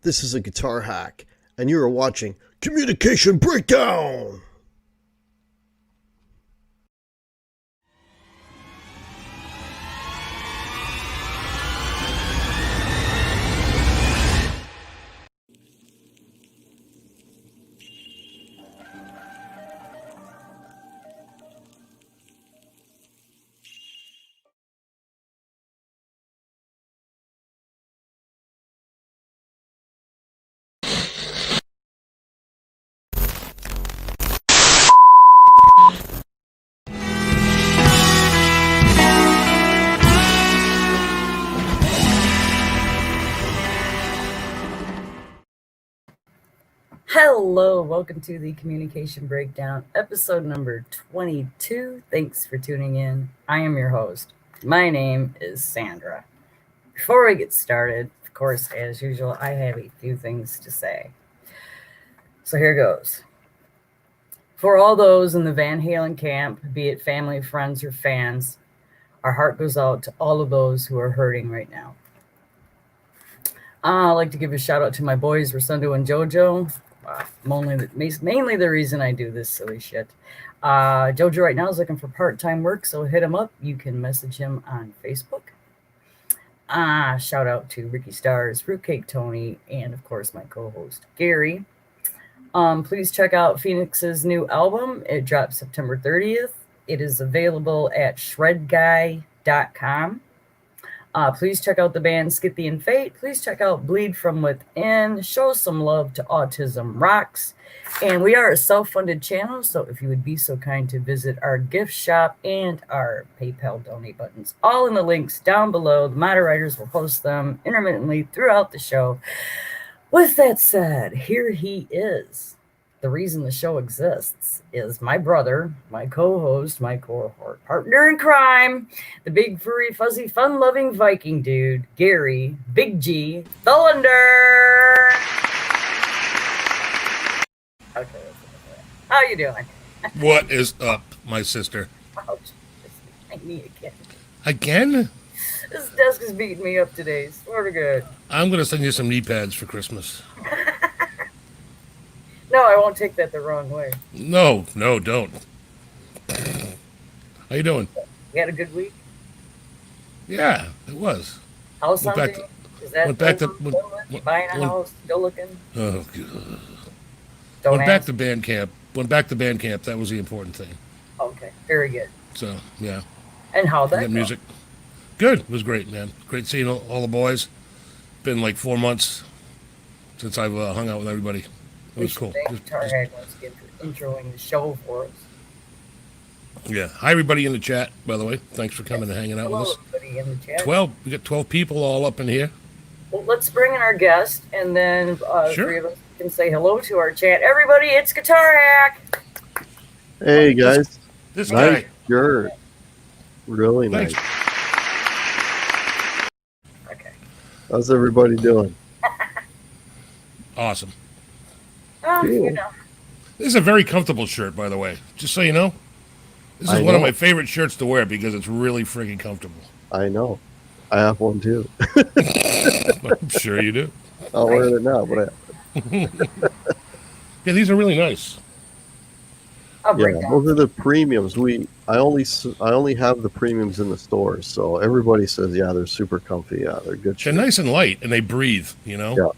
This is a guitar hack, and you are watching Communication Breakdown! Hello, welcome to the Communication Breakdown, episode number 22. Thanks for tuning in. I am your host. My name is Sandra. Before we get started, of course, as usual, I have a few things to say. So here goes. For all those in the Van Halen camp, be it family, friends, or fans, our heart goes out to all of those who are hurting right now. I'd like to give a shout out to my boys, Rosundo and JoJo. Mainly the reason I do this silly shit. JoJo right now is looking for part-time work, so hit him up. You can message him on Facebook. Shout out to Ricky Stars, Fruitcake Tony, and of course my co-host Gary. Please check out Phoenix's new album. It drops September 30th. It is available at shredguy.com. Please check out the band Scythian Fate. Please check out Bleed From Within. Show some love to Autism Rocks. And we are a self-funded channel, so if you would be so kind to visit our gift shop and our PayPal donate buttons, all in the links down below. The moderators will post them intermittently throughout the show. With that said, here he is. The reason the show exists is my brother, my co-host, my cohort partner in crime, the big, furry, fuzzy, fun-loving Viking dude, Gary, Big G, Thunder. Okay, how you doing? What is up, my sister? Oh, just me again. Again? This desk is beating me up today. Swear to God. I'm going to send you some knee pads for Christmas. No, I won't take that the wrong way. No, don't. How you doing? You had a good week? Yeah, it was. House Went hunting? back Is that went back to- buying a house? Still looking? Oh, God. Don't Went back ask. to band camp. Went back to band camp. That was the important thing. Okay, very good. So, yeah. And how'd We that got go? music. Good. It was great, man. Great seeing all the boys. Been like 4 months since I've hung out with everybody. It was cool. Thank Guitar Hag once again for introing the show for us. Yeah. Hi, everybody in the chat, by the way. Thanks for coming and hanging out with Hello, us. everybody in the chat. 12. We got 12 people all up in here. Well, let's bring in our guest, and then Sure. three of us can say hello to our chat. Everybody, it's Guitar Hack. Hey guys, This nice guy. shirt. Really nice. Thanks. Okay. How's everybody doing? Awesome. Oh, Cool. you know. This is a very comfortable shirt, by the way. Just so you know. This is I one of know. my favorite shirts to wear because it's really freaking comfortable. I know. I have one too. I'm sure you do. I'll wear it now, but Yeah, these are really nice. I'll break yeah, down. those are the premiums. I only have the premiums in the stores, so everybody says yeah, they're super comfy. Yeah, they're good They're shirts. nice and light, and they breathe, you know? Yeah.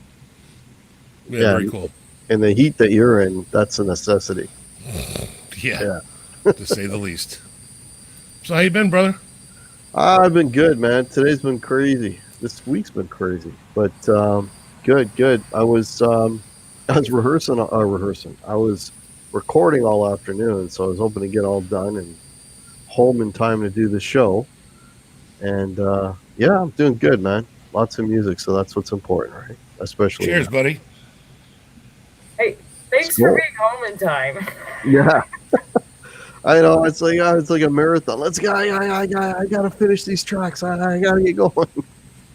Yeah, very cool. And the heat that you're in, that's a necessity. Yeah, to say the least. So how you been, brother? I've been good, man. Today's been crazy. This week's been crazy, but good. I was rehearsing. I was recording all afternoon, so I was hoping to get all done and home in time to do the show. And yeah, I'm doing good, man. Lots of music, so that's what's important, right? Especially Cheers, now. buddy. Hey, thanks Small. for being home in time. Yeah. I know it's like a marathon. Let's go. I gotta finish these tracks. I gotta get going.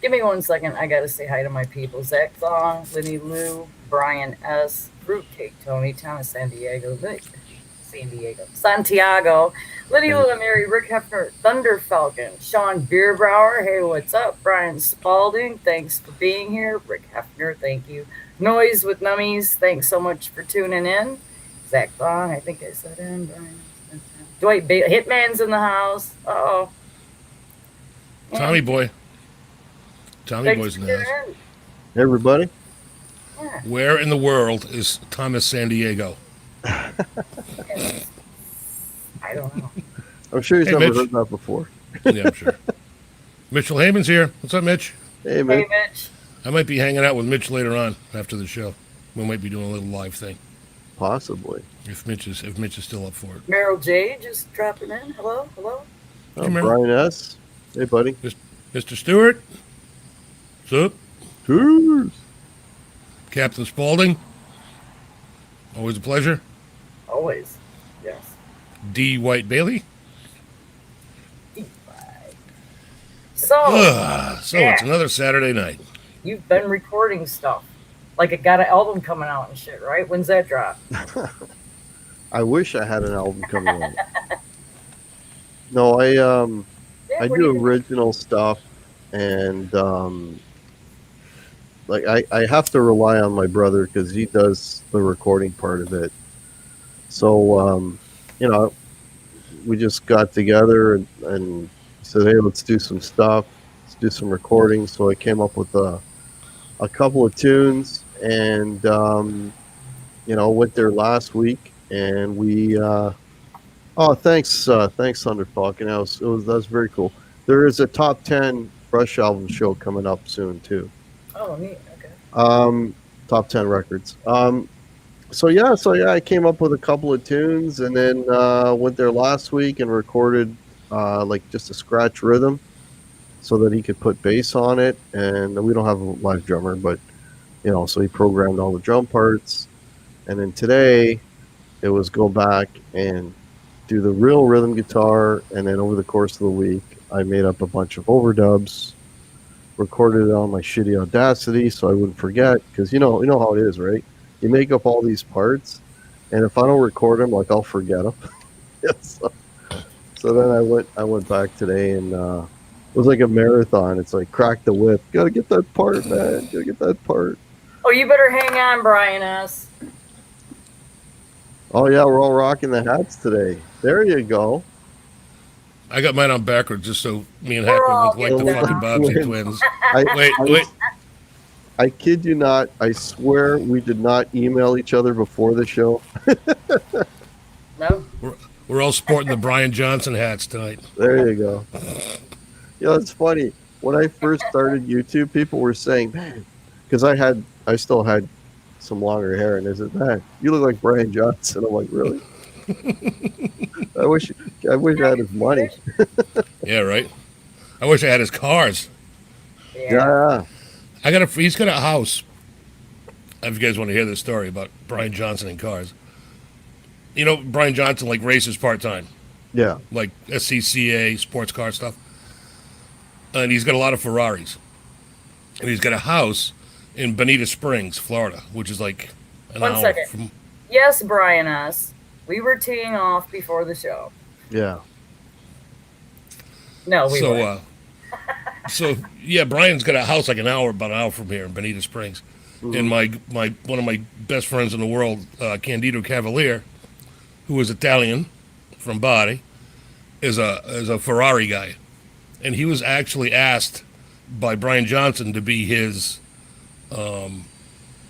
Give me 1 second. I gotta say hi to my people. Zach Thong, Lenny Lou, Brian S., Fruitcake Tony, Thomas San Diego, San Diego. Santiago. Lydia Mary, Rick Hefner, Thunder Falcon, Sean Beerbrower, hey, what's up? Brian Spalding, thanks for being here. Rick Hefner, thank you. Noise with Nummies, thanks so much for tuning in. Zach Long, I think I said in. Brian. Dwight Bailey, Hitman's in the house. Uh-oh. Tommy Boy. Tommy Thanks Boy's in for the house. tuning in. Hey, everybody. Yeah. Where in the world is Thomas San Diego? I don't know. I'm sure he's Hey, never Mitch. heard that before. Yeah, I'm sure. Mitchell Heyman's here. What's up, Mitch? Hey, Hey, man. Mitch. I might be hanging out with Mitch later on after the show. We might be doing a little live thing Possibly. if Mitch is still up for it. Meryl J just dropping in. Hello, hello. Oh, Hey, man. Brian S. Hey, buddy. Mr. Stewart. What's up? Cheers. Captain Spaulding. Always a pleasure. Always. Yes. D. White Bailey. So, So it's another Saturday night. you've been recording stuff. Like it got an album coming out and shit, right? When's that drop? I wish I had an album coming out. No, I Yeah, I what do you- original stuff, and like I have to rely on my brother because he does the recording part of it. So you know, we just got together and said, hey, let's do some stuff, let's do some recording. So I came up with a couple of tunes, and you know, went there last week, and we. Oh, thanks, Thunder Falcon. That was very cool. There is a top 10 Fresh album show coming up soon too. Oh, neat. Okay. Top 10 records. So yeah, I came up with a couple of tunes, and then went there last week and recorded like just a scratch rhythm, so that he could put bass on it. And we don't have a live drummer, but you know, so he programmed all the drum parts. And then today, it was go back and do the real rhythm guitar, and then over the course of the week, I made up a bunch of overdubs, recorded it on my shitty Audacity so I wouldn't forget, because you know how it is, right? You make up all these parts, and if I don't record them, like I'll forget them. So then I went back today, and it was like a marathon. It's like crack the whip, gotta get that part, man, gotta get that part. Oh, you better hang on, Brian S. Oh yeah, we're all rocking the hats today. There you go. I got mine on backwards just so me and Hack We're all would look like the getting fucking down. Bobsy twins. I, Wait. I kid you not. I swear we did not email each other before the show. No? We're all sporting the Brian Johnson hats tonight. There you go. You know, it's funny. When I first started YouTube, people were saying, "Man," because I still had some longer hair, and they said, "Man, you look like Brian Johnson." I'm like, "Really?" I wish I had his money. Yeah, right. I wish I had his cars. Yeah. He's got a house. If you guys want to hear this story about Brian Johnson and cars. You know, Brian Johnson like races part-time, Yeah. like SCCA, sports car stuff. And he's got a lot of Ferraris. And he's got a house in Bonita Springs, Florida, which is like an One hour second. from... Yes, Brian S. We were teeing off before the show. Yeah. No, we weren't. So yeah, Brian's got a house like about an hour from here in Bonita Springs. And my one of my best friends in the world, Candido Cavalier, who is Italian from Bari, is a Ferrari guy, and he was actually asked by Brian Johnson to be his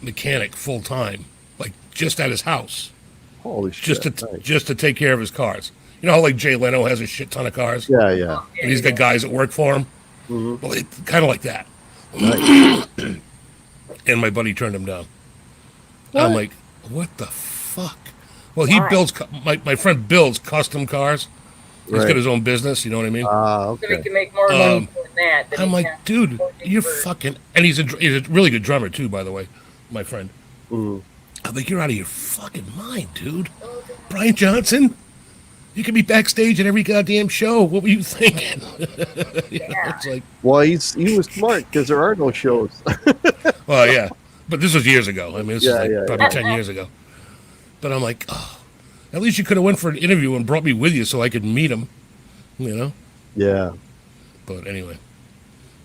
mechanic full time, like just at his house, Holy shit. Nice. just to take care of his cars. You know how like Jay Leno has a shit ton of cars, Yeah, yeah. and he's got guys that work for him. Mhm. Well, kind of like that. Nice. And my buddy turned him down. What? I'm like, what the fuck? Well, he Why? builds, my friend builds custom cars. He's Right. got his own business, you know what I mean? So we Okay. can make more money Um, doing that. than I'm he like, can dude, working you're for- fucking, and he's a really good drummer too, by the way, my friend. Mhm. I'm like, you're out of your fucking mind, dude. Brian Johnson, you could be backstage at every goddamn show. What were you thinking? You know, it's like, Well, he was smart because there are no shows. well, yeah, but this was years ago. I mean, this Yeah, is like yeah, probably yeah. 10 years ago. But I'm like, oh. At least you could have went for an interview and brought me with you so I could meet him. You know. Yeah. But anyway,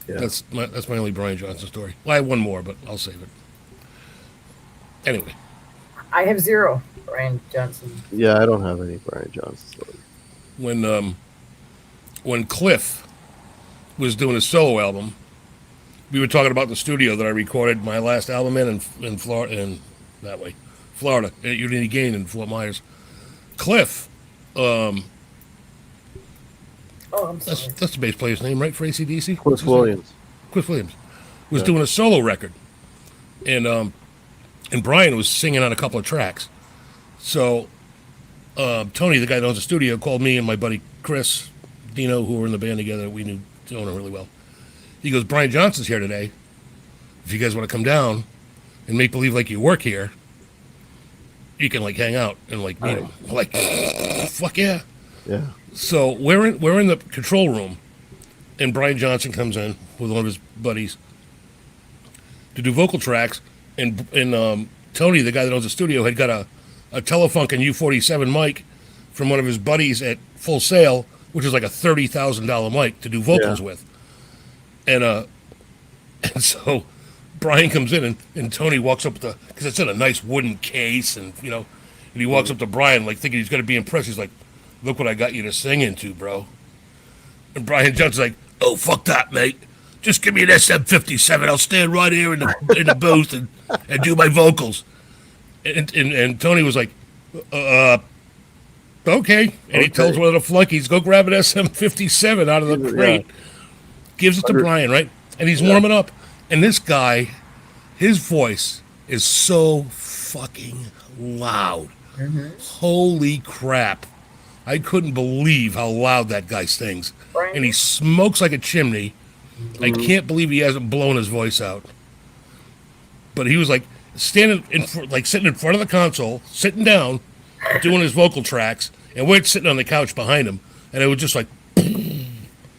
Yeah. that's my only Brian Johnson story. Well, I have one more, but I'll save it. Anyway, I have 0, Brian Johnson. Yeah, I don't have any Brian Johnson stories. when Cliff was doing a solo album, we were talking about the studio that I recorded my last album in Florida, in that way, Florida, at Unity Gain in Fort Myers. Cliff, Oh, I'm that's sorry. the bass player's name, right, for AC/DC? Cliff Williams. Cliff Williams was Yeah. doing a solo record, and Brian was singing on a couple of tracks. So Tony, the guy that owns the studio, called me and my buddy Chris Dino, who were in the band together. We knew Tony really well. He goes, Brian Johnson's here today. If you guys want to come down and make believe like you work here, you can like hang out and like meet him. We're like, fuck yeah. Yeah. So we're in the control room, and Brian Johnson comes in with one of his buddies to do vocal tracks, and Tony, the guy that owns the studio, had got a Telefunken U47 mic from one of his buddies at Full Sail, which is like a $30,000 mic to do vocals with, and so Brian comes in and Tony walks up because it's in a nice wooden case, and and he walks up to Brian like thinking he's gonna be impressed. He's like, "Look what I got you to sing into, bro." And Brian Johnson's like, "Oh, fuck that, mate. Just give me an SM57. I'll stand right here in the booth and do my vocals." And Tony was like, okay. And he tells one of the flunkies, go grab an SM57 out of the crate. Gives it to Brian, right? And he's warming up. And this guy, his voice is so fucking loud. Mm-hmm. Holy crap. I couldn't believe how loud that guy sings. Brian? And he smokes like a chimney. I can't believe he hasn't blown his voice out. But he was like sitting in front of the console, sitting down, doing his vocal tracks, and we're sitting on the couch behind him, and it was just like,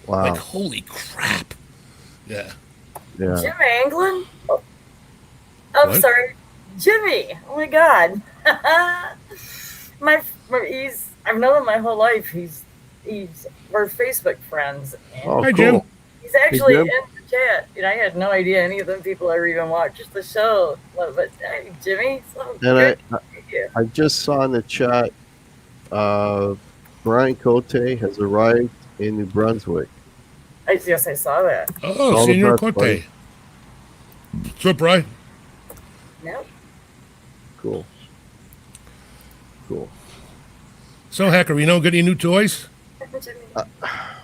Wow. like holy crap. Yeah. Yeah. Jim Anglin? Oh, I'm What? sorry. Jimmy. Oh my God. I've known him my whole life. We're Facebook friends. And Oh, Hi, cool. Jim. he's actually Hey, in Jim. the chat. And I had no idea any of them people ever even watched the show. But hey, Jimmy, so And good to meet you. I just saw in the chat, Brian Cote has arrived in New Brunswick. Yes, I saw that. Oh, All the Senor best, Corte. buddy. What's up, Brian? Yep. Cool. Cool. So, Hacker, you know, got any new toys? Jimmy.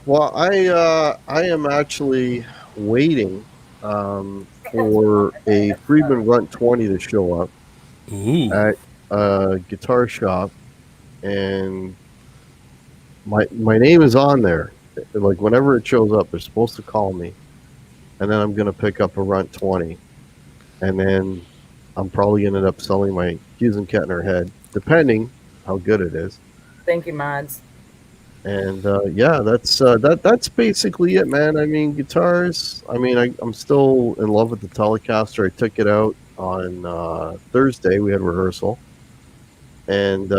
Well, I am actually waiting for a Friedman Runt 20 to show up Ooh. at a guitar shop, and my name is on there. Like whenever it shows up, they're supposed to call me, and then I'm gonna pick up a Runt 20, and then I'm probably gonna end up selling my Hughes and Kettner head, depending how good it is. Thank you, mods. And yeah, that's basically it, man. I mean, guitars. I mean, I'm still in love with the Telecaster. I took it out on Thursday. We had rehearsal, and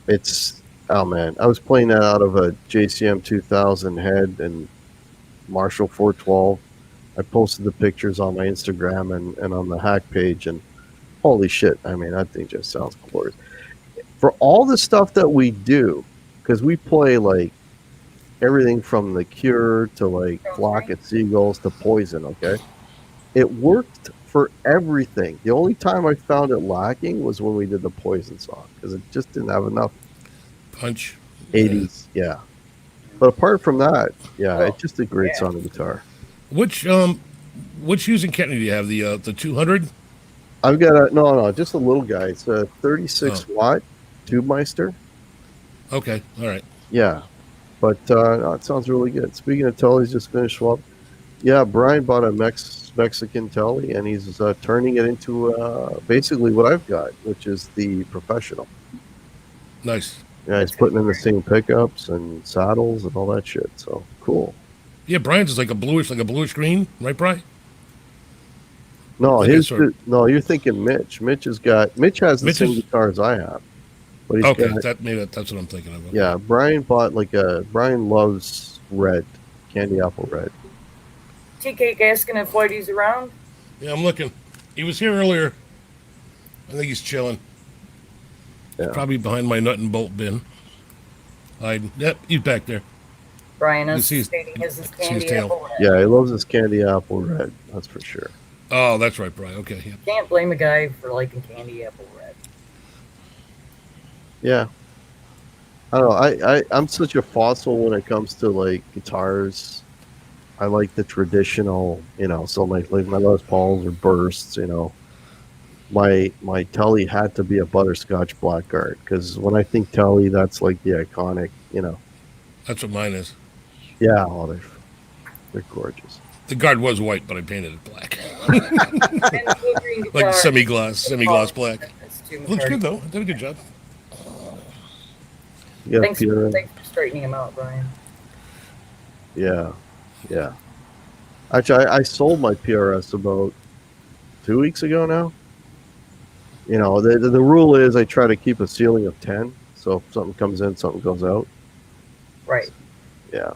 it's oh man, I was playing that out of a JCM 2000 head and Marshall 412. I posted the pictures on my Instagram and on the hack page, and holy shit! I mean, that thing just sounds glorious. For all the stuff that we do, because we play like everything from The Cure to like Flock of Seagulls to Poison, okay? It worked for everything. The only time I found it lacking was when we did the Poison song, because it just didn't have enough Punch. 80s, yeah. But apart from that, yeah, Oh, it's just a great yeah. sounding guitar. Which Hughes and Kettner do you have? The 200? I've got no, just a little guy. It's a 36 watt Tubemeister. Okay, all right. Yeah, but no, it sounds really good. Speaking of tellies, just finished swap. Yeah, Brian bought a Mexican telly, and he's turning it into basically what I've got, which is the professional. Nice. Yeah, he's putting in the same pickups and saddles and all that shit. So cool. Yeah, Brian's is like a bluish green, right, Brian? No, Okay, his sorry. no. You're thinking Mitch. Mitch has the Mitch same is- guitar as I have, But he's Okay, got, that's what I'm thinking of. Okay. yeah, Brian loves red, candy apple red. Tea Cake asking if Whitey's around. Yeah, I'm looking. He was here earlier. I think he's chilling. Yeah. Probably behind my nut and bolt bin. Yep, he's back there. Brian You is see his- stating his see his candy tail. apple red. Yeah, he loves his candy apple red. That's for sure. Oh, that's right, Brian. Okay, yeah. Can't blame a guy for liking candy apple red. Yeah. I don't know. I'm such a fossil when it comes to like guitars. I like the traditional, so like my Les Pauls or Bursts, My Telly had to be a butterscotch blackguard because when I think Telly, that's like the iconic, That's what mine is. Yeah, they're gorgeous. The guard was white, but I painted it black. And the blue green Like guitar. semi-gloss black. It's too Looks McCarty. good, though. I did a good job. Yeah, Thanks Peter. for straightening him out, Brian. Yeah. Actually, I sold my PRS about 2 weeks ago now. The rule is I try to keep a ceiling of 10. So if something comes in, something goes out. Right. Yeah.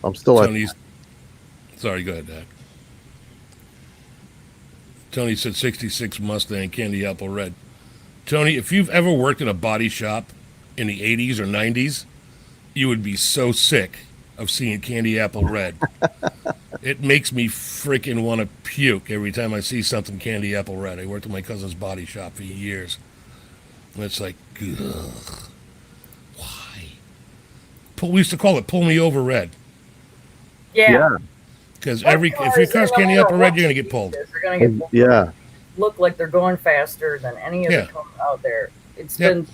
I'm still Tony's. Sorry, go ahead, Dad. Tony said 66 Mustang candy apple red. Tony, if you've ever worked in a body shop in the 80s or 90s, you would be so sick of seeing candy apple red. It makes me freaking want to puke every time I see something candy apple red. I worked at my cousin's body shop for years. And it's like, ugh. Why? We used to call it pull me over red. Yeah. Because if your car's candy apple red, you're going to get pulled. They're going to get pulled. Yeah. Look like they're going faster than any of Yeah. the cars out there. It's Yep.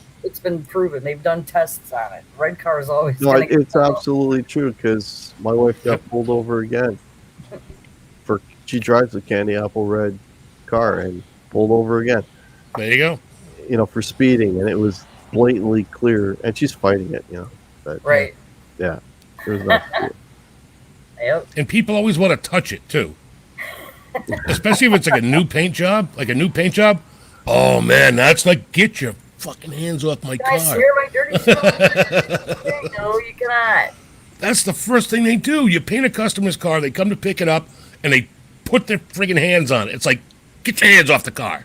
been proven. They've done tests on it. Red car is always No, gonna get it's pulled. absolutely true because my wife got pulled over again. She drives a candy apple red car and pulled over again. There you go. For speeding, and it was blatantly clear, and she's fighting it. But, Right. Yeah. There's no. Yep. And people always want to touch it, too. Especially if it's like a new paint job. Oh, man, that's like, get your fucking hands off my Can I car. share my dirty stuff? No, you cannot. That's the first thing they do. You paint a customer's car, they come to pick it up, and they put their friggin' hands on it. It's like, get your hands off the car.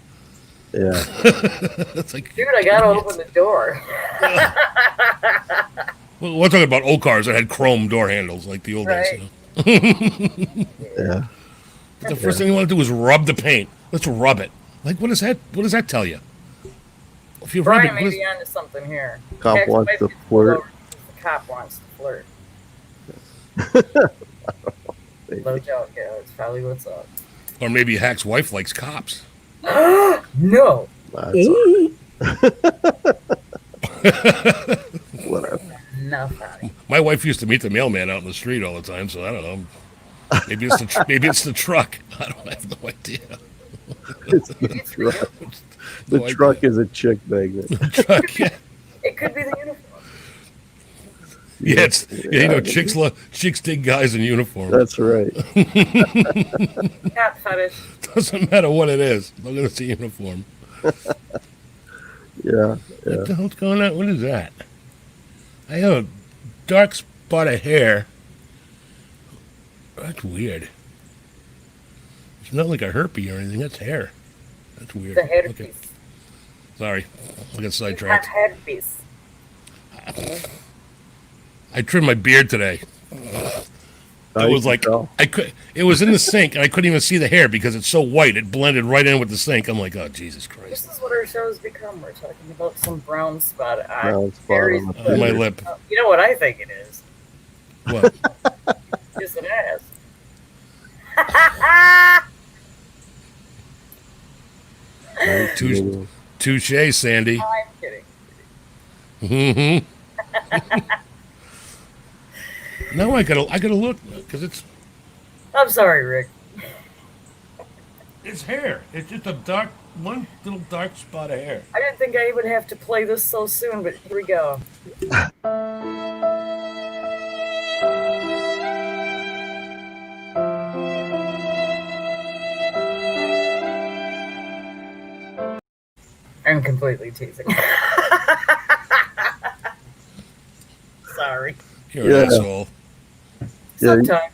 Yeah. It's like, Dude, I gotta open the door. well, we're talking about old cars that had chrome door handles, like the old days. Right. Yeah. But the first thing you want to do is rub the paint. Let's rub it. Like, what does that tell you? If you rub Brian it, may be onto something here. Cop Jack's wants wife to gets pulled flirt. over because the cop wants to flirt. Maybe. No joke, yeah, that's probably what's up. or maybe Hack's wife likes cops. No. That's all right. Whatever. No, funny. My wife used to meet the mailman out in the street all the time, so I don't know. Maybe it's the truck. I have no idea. It's the truck. The No truck idea. is a chick magnet. Truck, yeah. It could be the uniform. Yeah, chicks dig guys in uniform. That's right. Cat fetish. Doesn't matter what it is. Look at the uniform. Yeah. What the hell's going on? What is that? I have a dark spot of hair. That's weird. It's not like a herpy or anything. That's hair. That's weird. The head Okay. piece. Sorry. I got Not sidetracked. head piece. I trimmed my beard today. I It was can like tell. it was in the sink and I couldn't even see the hair because it's so white. It blended right in with the sink. I'm like, oh Jesus This Christ. is what our show's become. We're talking about some brown spot eye. Brown spot Gary's on the On my beard. lip. You know what I think it is? What? Just an ass. Touche, Sandy. I'm kidding. Mm-hmm. Now I gotta look because I'm sorry, Rick. it's hair. It's just one little dark spot of hair. I didn't think I would have to play this so soon, but here we go. I'm completely teasing. You're an asshole. Sometimes.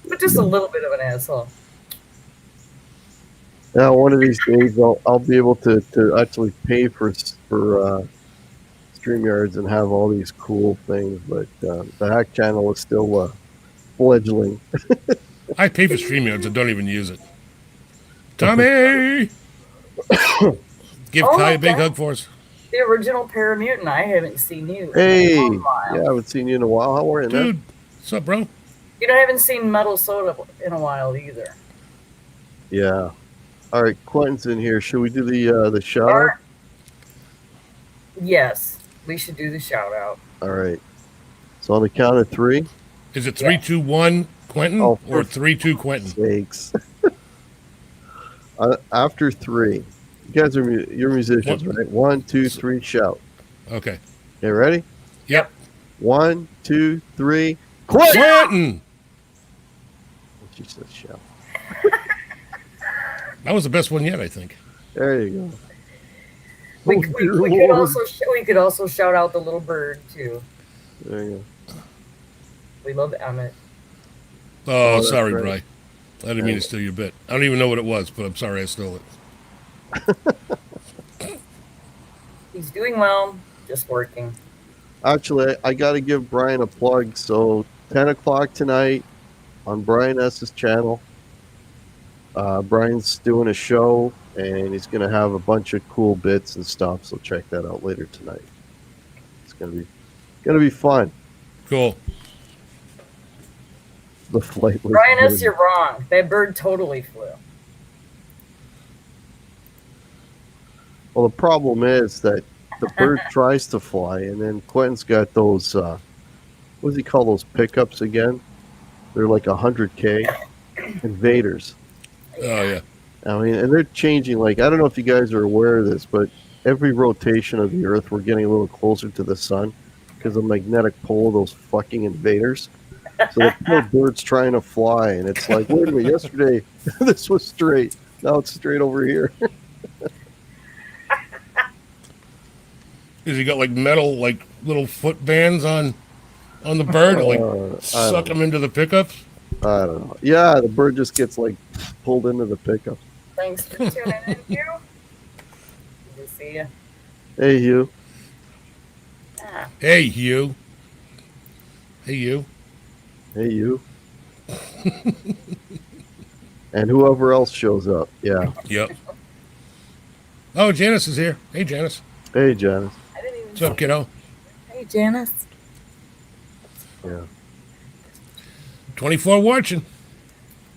But just a little bit of an asshole. Now, one of these days, I'll be able to actually pay for StreamYards and have all these cool things, but the hack channel is still fledgling. I pay for StreamYards and don't even use it. Tommy! Give Oh Kai my a big God. hug for us. The original Paramutant. I haven't seen you. Hey, in a while. yeah, I haven't seen you in a while. How are you, man? Dude, what's up, bro? You know, I haven't seen Metal Soda in a while either. Yeah. All right, Quentin's in here. Should we do the shout out? Yes, we should do the shout out. All right. So on the count of 3. Is it 3, 2, 1, Quentin, Oh, or 3, 2, Quentin? Sakes. After 3, you guys you're musicians, right? 1, 2, 3, shout. Okay. Okay, ready? Yep. 1, 2, 3, Quentin. Quentin! She said shout. That was the best one yet, I think. There you go. We, Oh, we, dear we could Lord. we could also shout out the little bird too. There you go. We love Emmett. Oh, that's sorry, right. Bri. I didn't mean to steal your bit. I don't even know what it was, but I'm sorry I stole it. He's doing well, just working. Actually, I got to give Brian a plug. So 10 o'clock tonight on Brian S.'s channel. Brian's doing a show, and he's going to have a bunch of cool bits and stuff. So check that out later tonight. It's going to be fun. Cool. The flight was Brian S., good. you're wrong. That bird totally flew. Well, the problem is that the bird tries to fly, and then Quentin's got those, what does he call those pickups again? They're like 100K invaders. Oh, yeah. I mean, and they're changing. Like, I don't know if you guys are aware of this, but every rotation of the Earth, we're getting a little closer to the sun because of the magnetic pole of those fucking invaders. So the poor bird's trying to fly, and it's like, wait a minute, yesterday this was straight. Now it's straight over here. Is he got like metal, like little foot bands on the bird, to, like suck him into the pickups? I don't know. Yeah, the bird just gets like pulled into the pickup. Thanks for tuning in, Hugh. Good to see you. Hey, Hugh. Ah, Hey, Hugh. Hey, you. Hey, you. And whoever else shows up. Yeah. Yep. Oh, Janice is here. Hey, Janice. Hey, Janice. I didn't even What's up, kiddo? Hey, Janice. Yeah. 24 watching.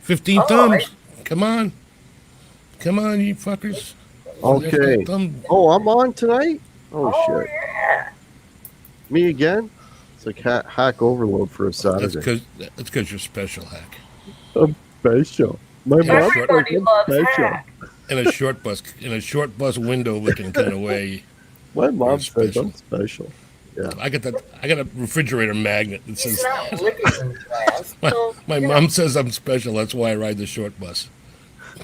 15 Oh, thumbs. Come on. Come on, you fuckers. Okay. Oh, I'm on tonight? Oh, Oh, shit. yeah. Me again? It's like hack overload for a That's Saturday. because you're special, Hack. I'm special. My Yeah, mom sure. Everybody says I'm loves special. Hack. In a short bus window looking kind of way. My mom You're says special. I'm special. Yeah. I got a refrigerator magnet that He's says not licking the glass. my mom says I'm special. That's why I ride the short bus.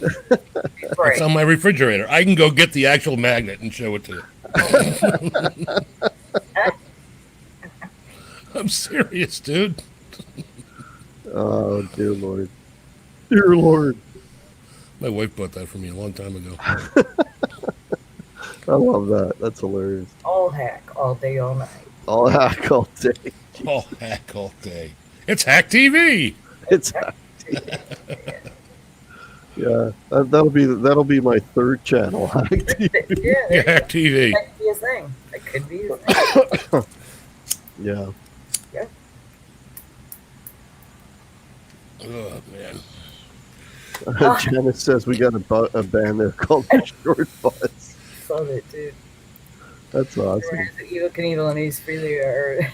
It's Right. on my refrigerator. I can go get the actual magnet and show it to you. I'm serious, dude. Oh, dear Lord. Dear Lord. My wife bought that for me a long time ago. I love that. That's hilarious. All Hack, all day, all night. All hack all day. All Hack all day. It's Hack TV. It's hack. Yeah, that'll be my third channel. Hack TV. Yeah, Hack TV. that could be a thing. That could be a thing. Yeah. Yeah. Oh man. Janice says we got a band there called the Short Bus. Love it, dude. That's awesome. Whereas the Evil Knievel and Ace Frehley are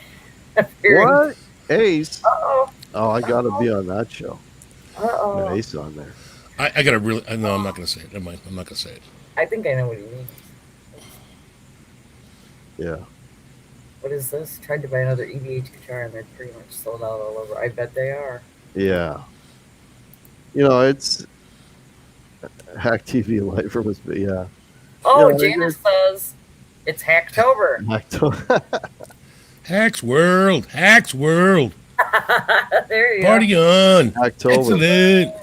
appearing. What? Ace? Uh-oh. Oh, I got to be on that show. Uh-oh. Got Ace on there. I gotta really. No, I'm not gonna say it. Never mind. I'm not gonna say it. I think I know what he means. Yeah. What is this? Tried to buy another EVH guitar and they're pretty much sold out all over. I bet they are. Yeah. You know, it's Hack TV Live from us, but yeah. Oh, Yeah, Janice says it's Hacktober. Hack Hacks World. Hacks World. There you Party on. October. Excellent.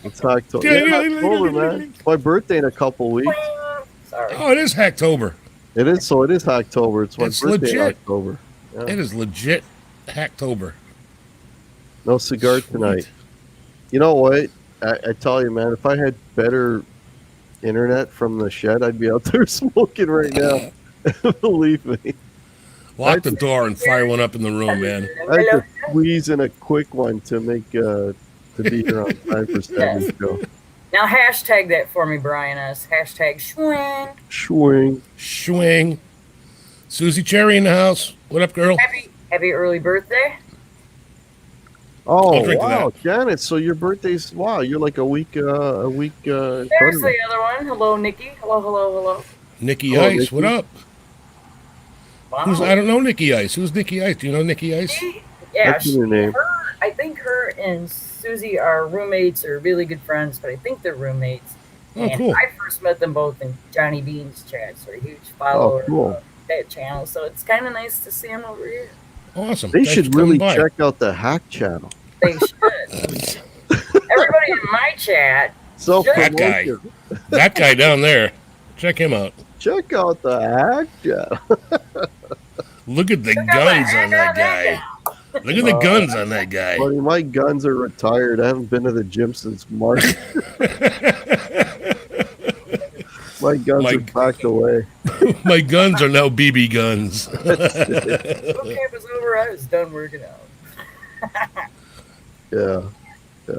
It's October. Yeah, October, man. It's my birthday in a couple weeks. go. Sorry. Oh, it is Hacktober. It is, so it is October. It's my It's birthday in legit. October. Yeah. It is legit Hacktober. No cigar Sweet. tonight. You know what? I tell you, man, if I had better internet from the shed, I'd be out there smoking right now. Believe me. Lock the door and fire one up in the room, man. I had to squeeze in a quick one to make to be here on time for 7 show. Now hashtag that for me, Brian S. Hashtag swing. Swing. Swing. Susie Cherry in the house. What up, girl? Happy early birthday. Oh I'll drink to wow, Janet! So your birthday's you're like a week. There's front of the me. other one. Hello, Nikki. Hello. Nikki Oh, Ice. Nikki. What up? Wow. I don't know Nikki Ice. Who's Nikki Ice? Do you know Nikki Ice? Yeah, That's your name. I think her and Susie are roommates or really good friends, but I think they're roommates. Oh, And cool. I first met them both in Johnny Bean's chat, so a huge follower cool. of that channel. So it's kind of nice to see them over here. Awesome. They Thanks should for coming really by. check out the Hack channel. They should. Everybody in my chat, Self That guy. promotion. That guy down there. Check him out. Check out the Hack channel. Look at the Check out guns the on that guy. Look at the guns on that guy. Buddy, my guns are retired. I haven't been to the gym since March. My guns are packed away. My guns are now BB guns. boot camp was over. I was done working out. Yeah.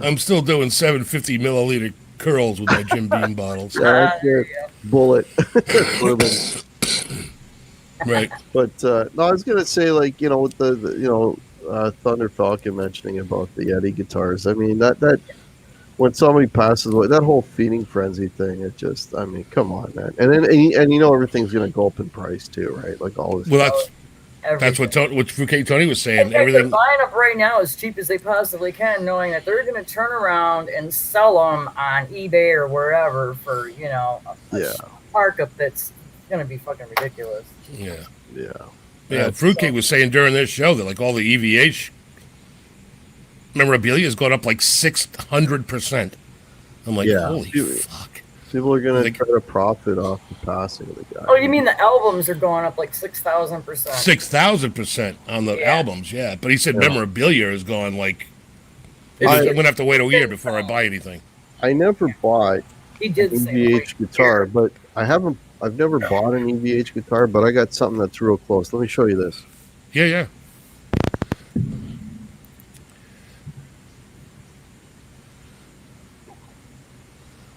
I'm still doing 750 milliliter curls with my Jim Beam bottles. Yeah, that's there it. you go. Bullet. Bourbon. Right. But no, I was gonna say, like, you know, with the Thunder Falcon mentioning about the Yeti guitars. I mean, that when somebody passes away, that whole feeding frenzy thing, it just, I mean, come on, man. And then and you know everything's gonna go up in price too, right? Like all this. Well, that's Everything. what Fruitcake Tony was saying. In fact, they're Everything. buying up right now as cheap as they possibly can, knowing that they're going to turn around and sell them on eBay or wherever for, you know, a Yeah. markup that's going to be fucking ridiculous. Yeah. Yeah. Fruitcake was saying during this show that like all the EVH memorabilia has gone up like 600%. I'm like, Yeah. holy fuck. People are gonna Like- try to profit off the passing of the guy. Oh, you mean the albums are going up like 6,000%? 6,000% on the Yeah. albums, yeah. But he said Yeah. memorabilia is gone like. It's I'm I- going to have to wait a year before I buy anything. I never bought He an did say EVH guitar, but I've never bought an EVH guitar, but I got something that's real close. Let me show you this. Yeah.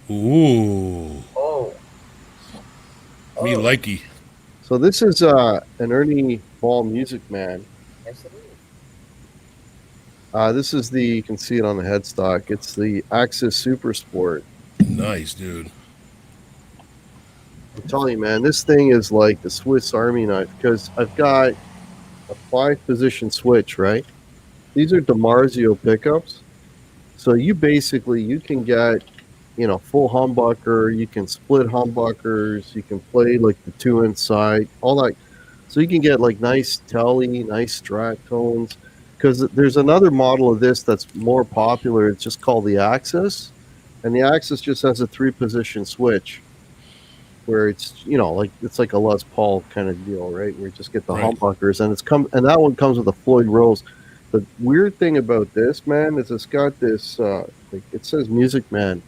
Ooh, Oh. me Oh, likey. So this is an Ernie Ball Music Man. yes, it is. This is you can see it on the headstock. It's the Axis Super Sport. Nice, dude. I'm telling you, man, this thing is like the Swiss Army knife because I've got a 5-position switch, right? These are DiMarzio pickups. So you can get, you know, full humbucker, you can split humbuckers, you can play like the 2-inch side, all that. So you can get like nice telly, nice strat tones. Because there's another model of this that's more popular. It's just called the Axis. And the Axis just has a 3-position switch where it's, you know, like it's like a Les Paul kind of deal, right? Where you just get the Right. humbuckers and that one comes with a Floyd Rose. The weird thing about this, man, is it's got this like it says Music Man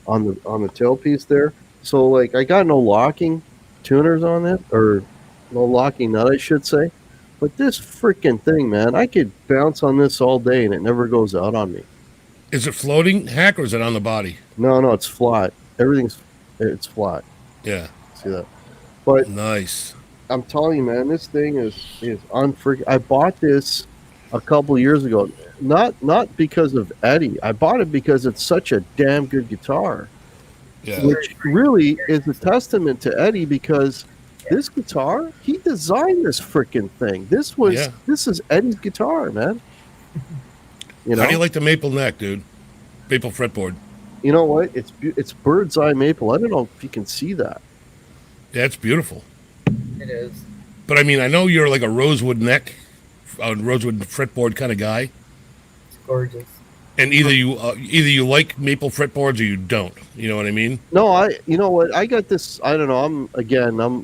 on the tailpiece there. So like I got no locking tuners on it, or no locking nut, I should say. But this freaking thing, man, I could bounce on this all day and it never goes out on me. Is it floating, Hack, or is it on the body? No, it's flat. It's flat. Yeah. See that? But Nice. I'm telling you, man, this thing is unfreaking. I bought this a couple years ago, not because of Eddie. I bought it because it's such a damn good guitar, Yeah. which really is a testament to Eddie because this guitar, he designed this freaking thing. This is Eddie's guitar, man. You know, How do you like the maple neck, dude? Maple fretboard. you know what? It's bird's eye maple. I don't know if you can see that. Yeah, it's beautiful. It is. But I mean, I know you're like a rosewood neck, rosewood fretboard kind of guy, It's gorgeous. and either you like maple fretboards or you don't. You know what I mean? No, you know what? I got this. I don't know.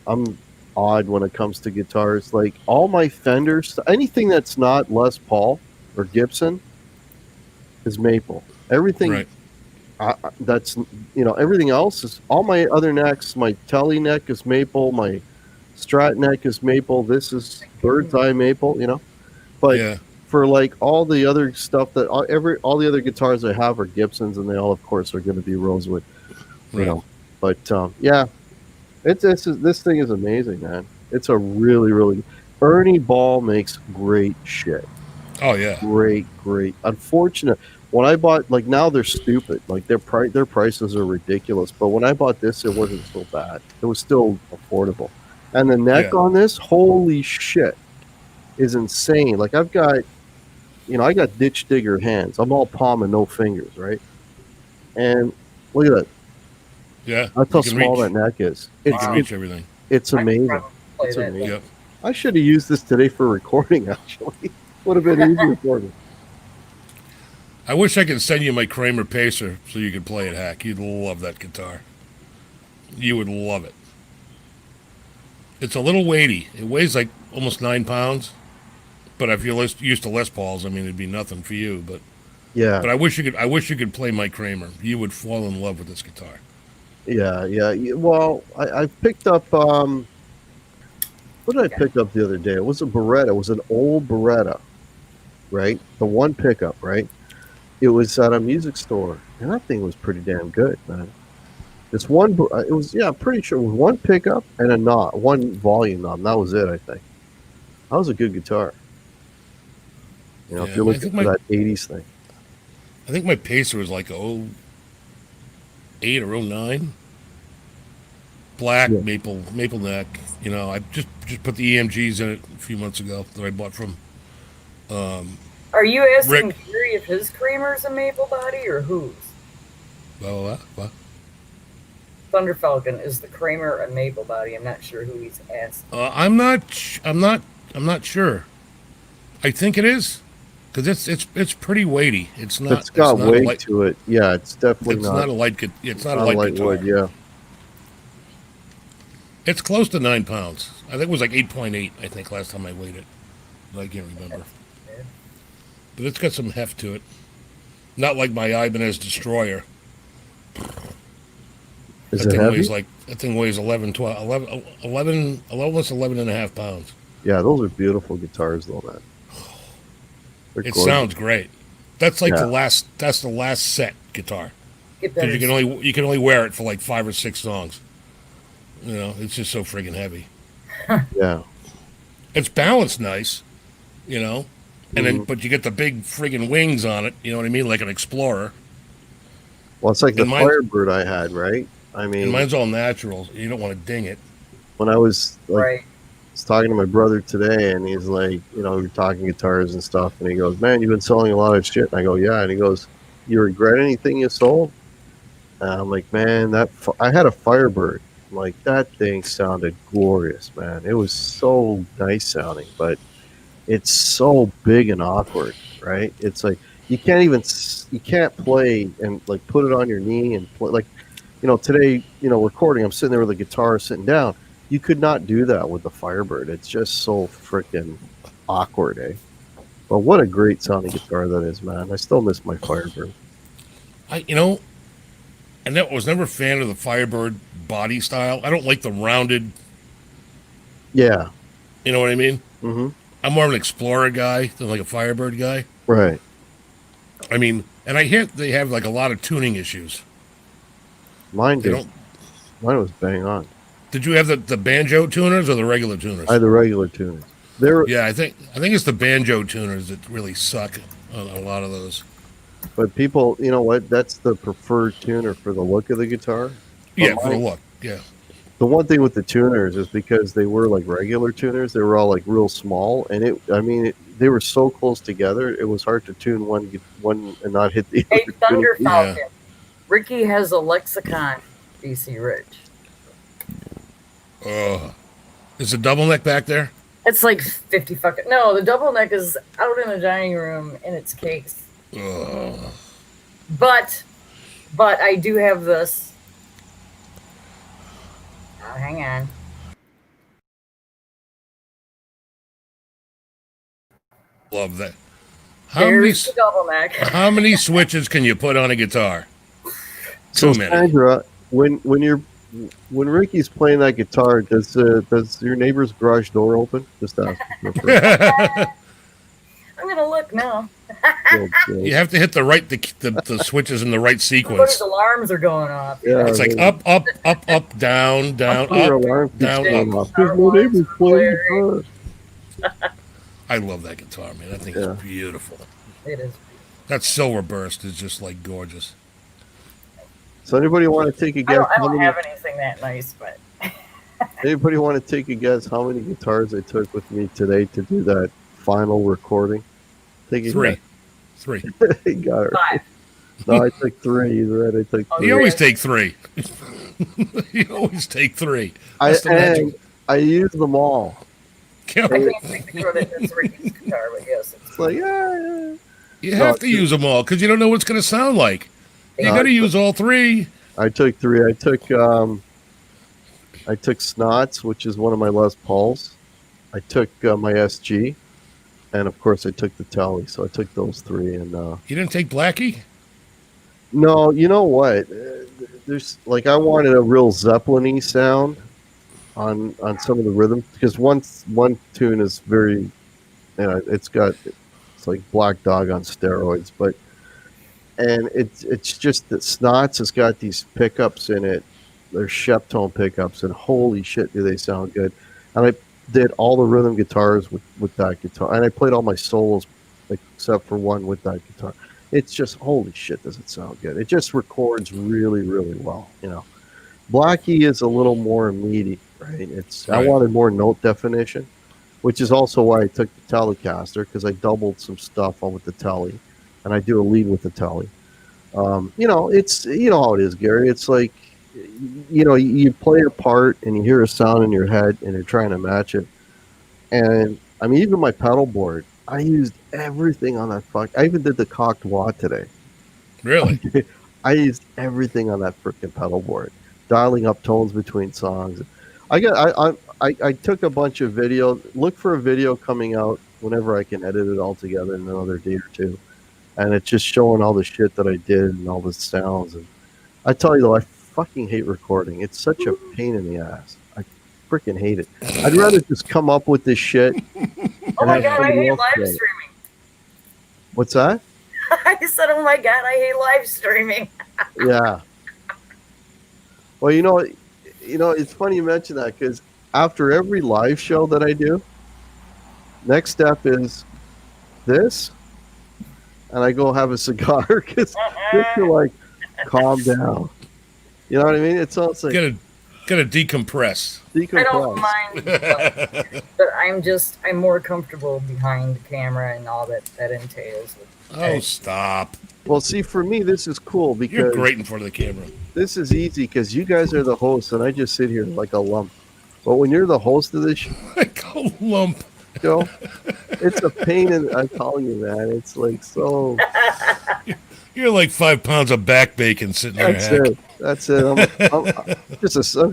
I'm odd when it comes to guitars. Like all my Fenders, anything that's not Les Paul or Gibson is maple. Everything Right. that's everything else is all my other necks. My Telly neck is maple. My Strat neck is maple. This is Bird's Eye maple. But Yeah. for like all the other stuff that all the other guitars I have are Gibsons, and they all, of course, are going to be rosewood. You Right. know, but yeah, this thing is amazing, man. It's a really, really. Ernie Ball makes great shit. Oh yeah. Great. Unfortunate. When I bought, like, now they're stupid. Like their prices are ridiculous. But when I bought this, it wasn't so bad. It was still affordable. And the neck Yeah. on this, holy shit, is insane. Like I got ditch digger hands. I'm all palm and no fingers, right? And look at that. Yeah. That's how You can small reach. that neck is. You can reach everything. It's I could amazing. probably play It's that amazing. Yep. I should have used this today for recording, actually. Would have been easier for me. I wish I could send you my Kramer Pacer so you could play it, Hack. You'd love that guitar. You would love it. It's a little weighty. It weighs like almost 9 pounds. But if you're used to Les Pauls, I mean, it'd be nothing for you. But Yeah, I wish you could. I wish you could play my Kramer. You would fall in love with this guitar. yeah. Well, I picked up, what did I pick up the other day? It was a Beretta. It was an old Beretta, right? The one pickup, right? It was at a music store, and that thing was pretty damn good, man. It's one, it was, yeah, I'm pretty sure it was one pickup and a knob, one volume knob. That was it, I think. That was a good guitar. If Yeah, you're I looking think for that 80s thing. I think my Pacer was like 08 or 09. Black Yeah. maple neck. I just put the EMGs in it a few months ago that I bought from Are you asking Rick. Gary if his Kramer's a maple body or whose? What? Thunder Falcon, is the Kramer a maple body? I'm not sure who he's asking. I'm not sure. I think it is because it's pretty weighty. It's not. It's got not a weight light, to it. Yeah, it's definitely It's not. not a light. It's not a not light light guitar. wood, yeah. It's close to 9 pounds. I think it was like 8.8. I think last time I weighed it. I can't remember. Yeah. But it's got some heft to it. Not like my Ibanez Destroyer. Is That it thing heavy? weighs that thing weighs 11, almost 11 and a half pounds. Yeah, those are beautiful guitars, though, man. They're It gorgeous. sounds great. That's like Yeah. that's the last set guitar. Get 'Cause better. you can only wear it for like 5 or 6 songs. It's just so friggin' heavy. Yeah. It's balanced nice, and then Mhm. but you get the big friggin' wings on it. You know what I mean, like an Explorer. Well, it's like the And mine's- Firebird I had, right? I And mean, mine's all natural. You don't want to ding it. when I was like, Right. I was talking to my brother today, and he's like, we were talking guitars and stuff, and he goes, "Man, you've been selling a lot of shit." And I go, "Yeah." And he goes, "You regret anything you sold?" And I'm like, "Man, I had a Firebird. I'm like, that thing sounded glorious, man. It was so nice sounding, but it's so big and awkward, right? It's like you can't play and like put it on your knee and play like, today, recording. I'm sitting there with a guitar sitting down. You could not do that with the Firebird. It's just so freaking awkward, eh? But what a great sounding guitar that is, man. I still miss my Firebird. I was never a fan of the Firebird body style. I don't like the rounded. Yeah. You know what I mean? Mm-hmm. I'm more of an Explorer guy than like a Firebird guy. Right. I mean, and I hear they have like a lot of tuning issues. Mine They did. don't. Mine was bang on. Did you have the banjo tuners or the regular tuners? I had the regular tuners. They're Yeah, I think it's the banjo tuners that really suck on a lot of those. But people, you know what? That's the preferred tuner for the look of the guitar. Yeah, But for a look. Yeah, the one thing with the tuners is because they were like regular tuners, they were all like real small, and they were so close together, it was hard to tune one and not hit the Hey, other. Thunder tuner. Falcon. Ricky has a lexicon, BC Rich. is the double neck back there? It's like 50 fucking. No, the double neck is out in the dining room in its case. Ugh. But I do have this. Oh, hang on. Love that. There's the double neck. How many switches can you put on a guitar? So Too many. Sandra, when Ricky's playing that guitar, does your neighbor's garage door open? Just ask. I'm gonna look now. You have to hit the switches in the right Everybody's sequence. alarms are going off. Yeah, It's like up, down, down, up, down, up. Because my neighbor's playing guitar. I love that guitar, man. That thing is beautiful. It is. That silver burst is just like gorgeous. So anybody want to take a guess? I don't have anything that nice, but Anybody want to take a guess how many guitars I took with me today to do that final recording? Take a Three. guess. Three. He got it. 5. No, I took 3. He's right. I took 3. You always take 3. You always take 3. That's the magic. I use them all. I can't think the credit that's Ricky's guitar, but yes, It's like, yeah. You have to use them all because you don't know what it's going to sound like. You got to use all 3. I took 3. I took Snots, which is one of my Les Pauls. I took my SG, and of course I took the Tele. So I took those 3. And you didn't take Blackie? no, you know what? There's like I wanted a real Zeppelin-y sound on some of the rhythm because one tune is very, it's like Black Dog on steroids, and it's just that Snots has got these pickups in it. They're Sheptone pickups, and holy shit, do they sound good! And I did all the rhythm guitars with that guitar, and I played all my solos except for one with that guitar. It's just holy shit, does it sound good? It just records really, really well. Blackie is a little more meaty, right? I wanted more note definition, which is also why I took the Telecaster because I doubled some stuff on with the Tele, and I do a lead with the Tele. It's how it is, Gary. It's like you play a part and you hear a sound in your head and you're trying to match it. And I mean, even my pedal board, I used everything on that I even did the cocked wah today. Really? I used everything on that freaking pedal board, dialing up tones between songs. I took a bunch of video. Look for a video coming out whenever I can edit it all together in another day or two, and it's just showing all the shit that I did and all the sounds. And I tell you though, I fucking hate recording. It's such a pain in the ass. I freaking hate it. I'd rather just come up with this shit. Oh my god, I hate live streaming. What's that? I said, oh my god, I hate live streaming. Yeah. Well, it's funny you mention that because after every live show that I do, next step is this, and I go have a cigar because just to like calm down. You know what I mean? It's also like gotta decompress. I don't mind, but I'm more comfortable behind the camera and all that entails. Stop. Well, see, for me, this is cool because You're great in front of the camera. This is easy because you guys are the hosts, and I just sit here like a lump. But when you're the host of this show, like a lump. It's a pain in. I'm telling you, man. It's like so. You're like 5 pounds of back bacon sitting there. That's it. I'm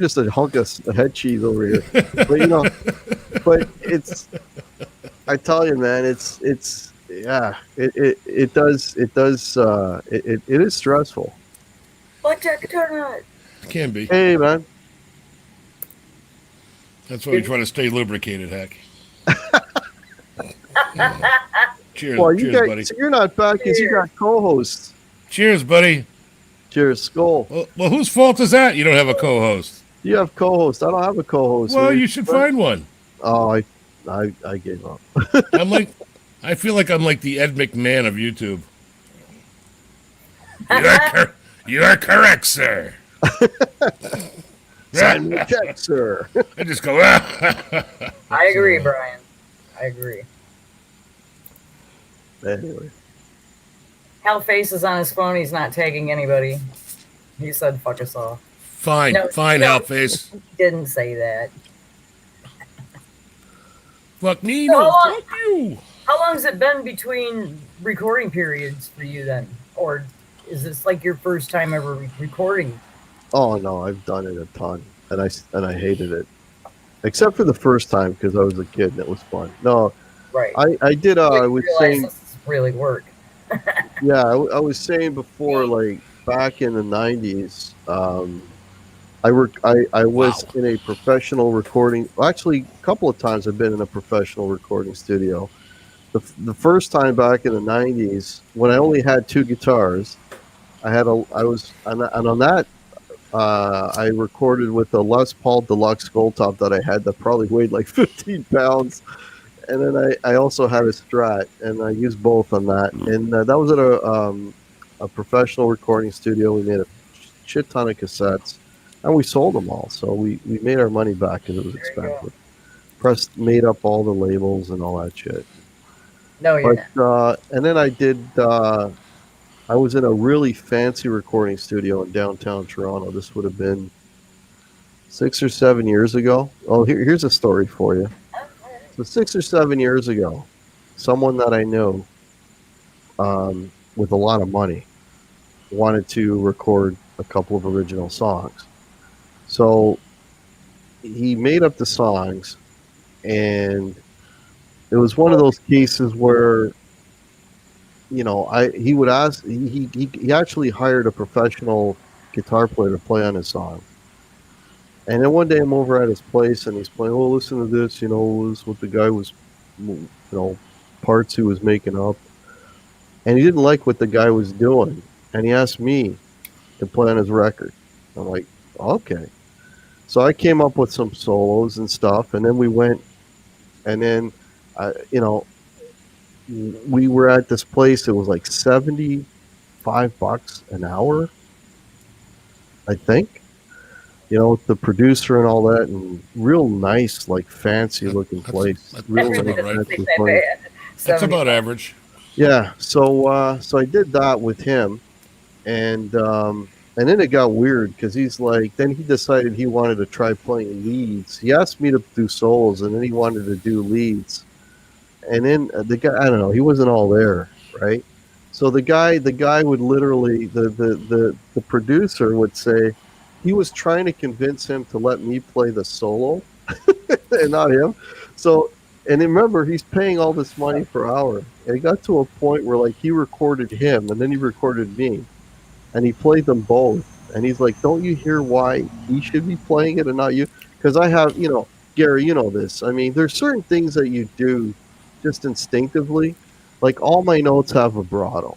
just a hunk of head cheese over here. But it's. I tell you, man. It is stressful. Blackjack guitar nut. It can be. Hey, man. That's why we try to stay lubricated, heck. Cheers, Well, buddy. So you're not back because you got co-hosts. Cheers, buddy. Cheers, Skull. Well, whose fault is that? You don't have a co-host. You have co-host. I don't have a co-host. Well, you should find one. Oh, I gave up. I feel like I'm like the Ed McMahon of YouTube. You are correct, sir. Sign me a check, sir. I just go. I agree, Brian. I agree. Anyway. Hellface is on his phone. He's not tagging anybody. He said, "Fuck us all." Fine, Hellface. He didn't say that. Fuck me, So no, fuck you. how long has it been between recording periods for you then? Or is this like your first time ever recording? Oh no, I've done it a ton, and I hated it, except for the first time because I was a kid and it was fun. No, Right. I did. You I was realize saying, this is really work. yeah, I was saying before, like back in the '90s. I was Wow. in a professional recording. Actually, a couple of times I've been in a professional recording studio. The first time back in the '90s when I only had two guitars, I was and on that I recorded with a Les Paul Deluxe Gold Top that I had that probably weighed like 15 pounds, and then I also had a Strat, and I used both on that, and that was at a professional recording studio. We made a shit ton of cassettes, and we sold them all, so we made our money back because it was There you go. expensive. Pressed, made up all the labels and all that shit. No, you're But not. and then I did. I was in a really fancy recording studio in downtown Toronto. This would have been 6 or 7 years ago. Oh, here's a story for you. So 6 or 7 years ago, someone that I know with a lot of money wanted to record a couple of original songs. So he made up the songs, and it was one of those cases where he would ask. He actually hired a professional guitar player to play on his song. And then one day I'm over at his place and he's playing, oh, listen to this, this is what the guy was, parts he was making up. And he didn't like what the guy was doing. And he asked me to play on his record. I'm like, okay. So I came up with some solos and stuff. And then we went, and then, we were at this place. It was like $75 an hour, I think. The producer and all that, and real nice, like fancy looking place. Real That's nice, about right. fancy place. That's about average. Yeah. So I did that with him, and then it got weird because he's like, then he decided he wanted to try playing leads. He asked me to do solos, and then he wanted to do leads, and then the guy, I don't know, he wasn't all there, right? So the guy would literally, the producer would say he was trying to convince him to let me play the solo and not him. So, and then remember, he's paying all this money per hour. And it got to a point where like he recorded him and then he recorded me, and he played them both. And he's like, "Don't you hear why he should be playing it and not you?" Because I have, Gary, you know this. I mean, there's certain things that you do just instinctively. Like all my notes have vibrato,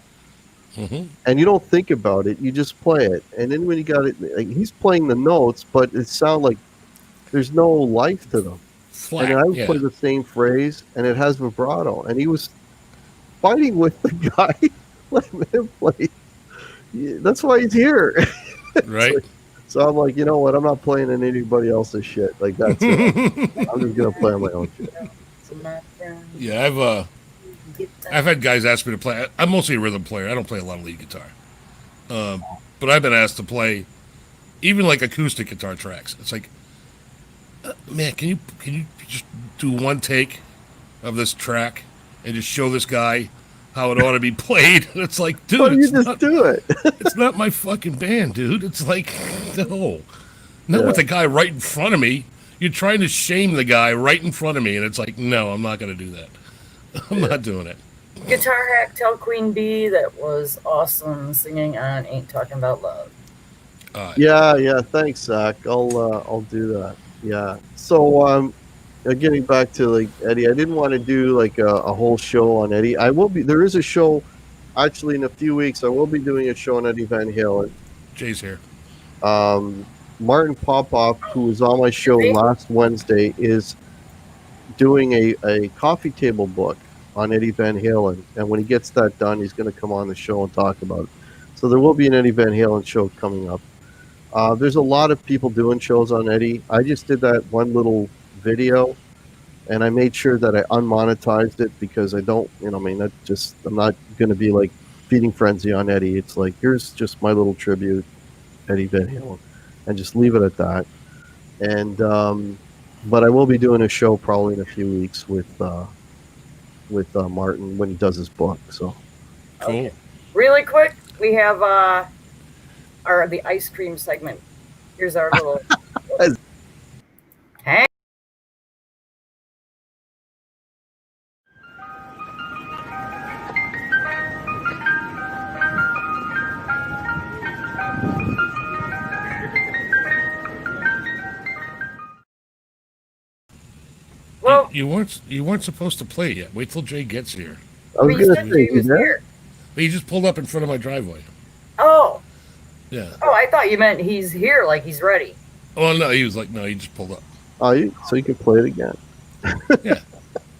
and you don't think about it. You just play it, and then when you got it, like, he's playing the notes, but it sounds like there's no life to them. And then Flat. I would Yeah. play the same phrase, and it has vibrato. And he was fighting with the guy, letting him play. Yeah, that's why he's here. Right. So I'm like, you know what? I'm not playing in anybody else's shit. Like that's it. I'm just gonna play on my own shit. Yeah, I've had guys ask me to play. I'm mostly a rhythm player. I don't play a lot of lead guitar. But I've been asked to play even like acoustic guitar tracks. It's like, man, can you just do one take of this track and just show this guy how it ought to be played? It's like, dude, Why don't you it's just not, do it? it's not my fucking band, dude. It's like, no, not Yeah. with the guy right in front of me. You're trying to shame the guy right in front of me, and it's like, no, I'm not going to do that. I'm not doing it. Guitar Hack, Tell Queen Bee, that was awesome singing on Ain't Talking About Love. Yeah. Thanks, Zach. I'll do that. Yeah. So getting back to like Eddie, I didn't want to do like a whole show on Eddie. I will be. There is a show, actually, in a few weeks. I will be doing a show on Eddie Van Halen. Jay's here. Martin Popoff, who was on my show last Wednesday, is doing a coffee table book on Eddie Van Halen, and when he gets that done, he's going to come on the show and talk about it. So there will be an Eddie Van Halen show coming up. There's a lot of people doing shows on Eddie. I just did that one little video, and I made sure that I unmonetized it because I don't, I'm not going to be like feeding frenzy on Eddie. It's like, here's just my little tribute, Eddie Van Halen, and just leave it at that. And But I will be doing a show probably in a few weeks with Martin when he does his book. So Cool. Okay. Really quick, we have the ice cream segment. Here's our little. Hey. Well, You weren't supposed to play yet. Wait till Jay gets here. I was we gonna said say, he was yeah? here. But he just pulled up in front of my driveway. Oh, Yeah. I thought you meant he's here, like he's ready. Well, no, he was like, no, he just pulled up. Oh, so you can play it again.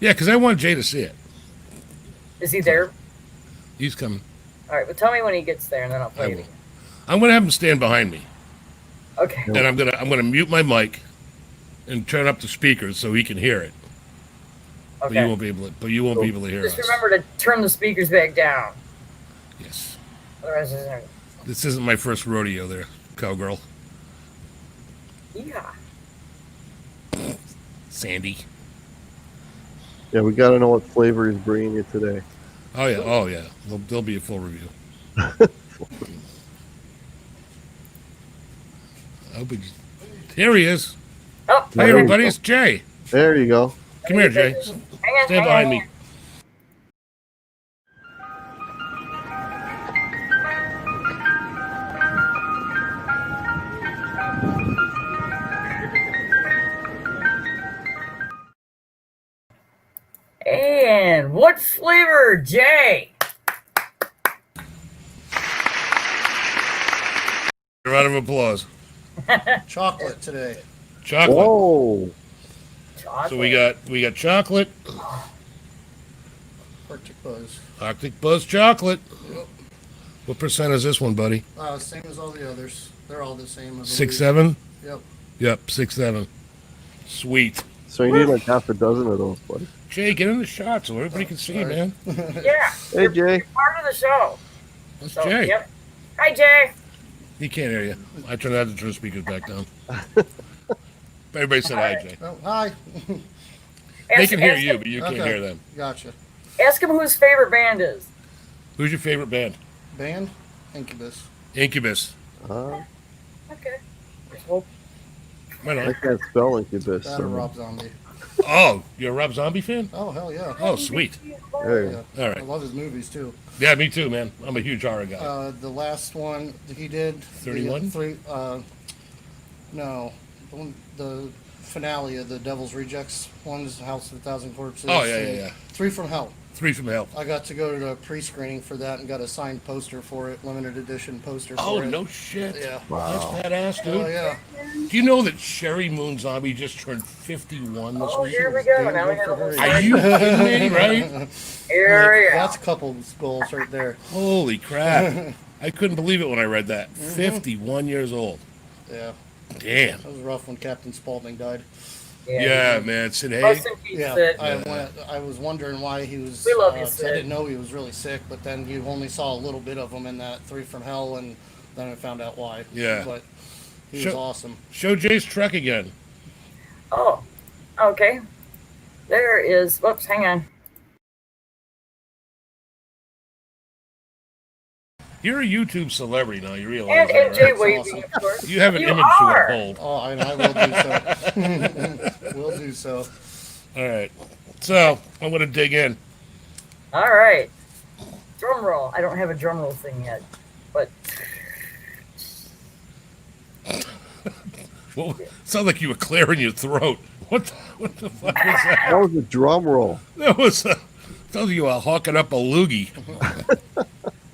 Yeah, because I want Jay to see it. Is he there? He's coming. All right, well, tell me when he gets there, and then I'll I play will. it. I'm gonna have him stand behind me, Okay. and I'm gonna mute my mic and turn up the speakers so he can hear it. But Okay. you won't be able to. But you won't be able to hear Just us. remember to turn the speakers back down. Yes. Otherwise, it's This isn't my first rodeo, there, cowgirl. yeah. Sandy. Yeah, we got to know what flavor he's bringing you today. Oh yeah. Oh yeah. There'll be a full review. Here he is. Oh, Hey everybody, it's Jay. There you go. Come here, Jay. hang on. Stand behind me. And what flavor, Jay? Round of applause. Chocolate today. Chocolate. Whoa. Chocolate. So we got chocolate. Arctic Buzz. Arctic Buzz chocolate. Yep. What percent is this one, buddy? Same as all the others. They're all the same. I believe. 6.7. Yep. Yep, 6.7. Sweet. So you need like half a dozen of those, buddy. Jay, get in the shot so everybody can see, Sorry. man. Yeah. Hey, you're Jay. part of the show. That's So, Jay. Yep. Hi, Jay. He can't hear you. I turned out to turn the speakers back down. Everybody said hi, Jay. Oh, hi. They can hear ask you, him, but you can't Okay. hear them. Gotcha. Ask him who his favorite band is. Who's your favorite band? Band? Incubus. Incubus. Okay. There's hope. Right I on. can't spell incubus. That or Rob Zombie. Oh, you're a Rob Zombie fan? Oh, hell yeah. Oh, sweet. There you Yeah. go. All I right. love his movies too. Yeah, me too, man. I'm a huge horror guy. The last one that he did. 31? No. The finale of the Devil's Rejects one's House of a Thousand Corpses. Oh, yeah, and yeah, yeah. 3 from Hell. 3 from Hell. I got to go to a pre-screening for that and got a signed poster for it, limited edition poster Oh, for it. no shit. Yeah. That's badass, dude. Oh, yeah. Do you know that Sherry Moon Zombie just turned 51 this Oh, week? here we go. Damn Now we good got a for whole her. Are side. you kidding me, right? Here we go. That's a couple goals right there. Holy crap. I couldn't believe it when I read that. 51 years old. Yeah, Damn. that was rough when Captain Spaulding died. Yeah, man. Sid Rest Haig. in peace, Yeah, Sid. I was wondering why he was. We love you, 'cause I Sid. didn't know he was really sick, but then you only saw a little bit of him in that 3 from Hell, and then I found out why. Yeah. But he was Sure. awesome. Show Jay's truck again. Oh, okay. There is. Whoops, hang on. You're a YouTube celebrity now, you realize And that, Jay right? waving, awesome. of course. You have an You image are. to uphold. Oh, and I will do so. Will do so. All right. So, I'm going to dig in. All right. Drum roll. I don't have a drum roll thing yet, but Well, sounds like you were clearing your throat. What the fuck was that? That was a drum roll. That was sounds like you were hawking up a loogie.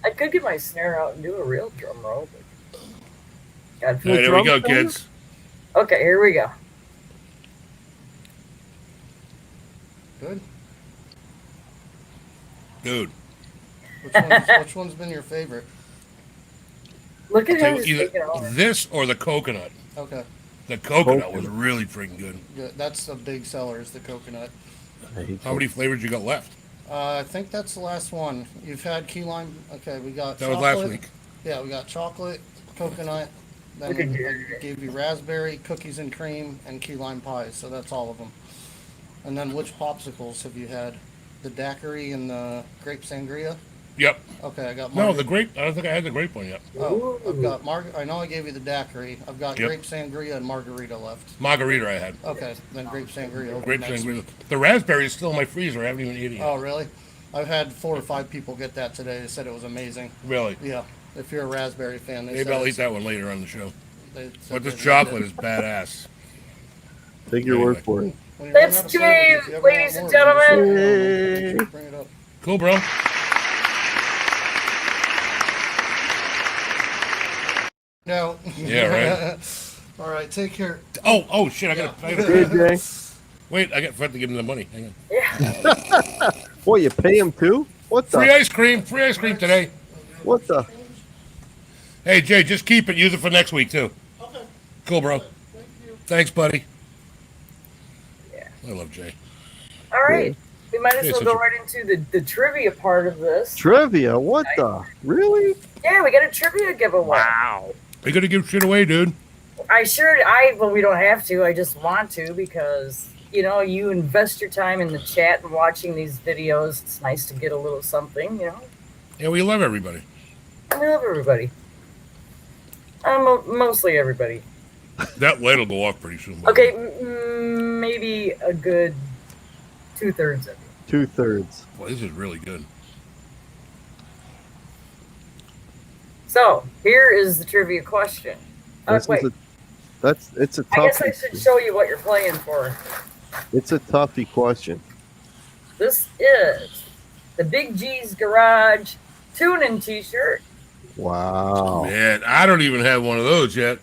I could get my snare out and do a real drum roll. But God, All right, there we go, drum thing? kids. okay, here we go. Good. Dude. Which one's been your favorite? Look at Tell him you, just taking either over. this or the coconut. Okay. The coconut Coconut. was really freaking good. Good. That's a big seller, is the coconut. I hate How many flavors you got left? I think that's the last one. You've had key lime. Okay, we got That was chocolate. last week. Yeah, we got chocolate, coconut, Look at Then Gary. I gave you raspberry, cookies and cream, and key lime pies. So that's all of them. And then which popsicles have you had? The daiquiri and the grape sangria? Yep. Okay, I got No, the grape. I don't think I had the grape one yet. Oh, I've Ooh. got I know I gave you the daiquiri. I've got Yep. grape sangria and margarita left. Margarita I had. Okay, then grape sangria will be Grape next sangria. week. The raspberry is still in my freezer. I haven't even eaten it. Oh, really? I've had 4 or 5 people get that today. They said it was amazing. Really? Yeah, if you're a raspberry fan, they Maybe said I'll eat it's- that one later on the show. they said But this they loved chocolate it. is badass. Take your word for it. When you That's run out of flavors, Jay, if you ever want ladies and more, gentlemen. Yay. bring it up. Cool, bro. No. Yeah, right. All right, take care. Oh, shit! I Hey, gotta Jay. wait. I forgot to give him the money. Hang on. Yeah. Boy, you pay him too? What Free the? ice cream. Free ice cream today. What the? Hey, Jay, just keep it. Use it for next week too. Okay. Cool, bro. Thank you. Thanks, buddy. Yeah. I love Jay. All right. We might as Yeah, well so go you- right into the trivia part of this. Trivia? What the? Really? Yeah, we got a trivia giveaway. Wow. You gotta give shit away, dude. Well, we don't have to. I just want to because, you invest your time in the chat and watching these videos. It's nice to get a little something, Yeah, we love everybody. And we love everybody. Mostly everybody. That light will go off pretty soon. by the Okay, way. maybe a good 2/3 of you. 2/3. Well, this is really good. So, here is the trivia question. Wait, It's a I guess I toughie. should show you what you're playing for. It's a toughie question. This is the Big G's Garage tuning t-shirt. Wow. Man, I don't even have one of those yet.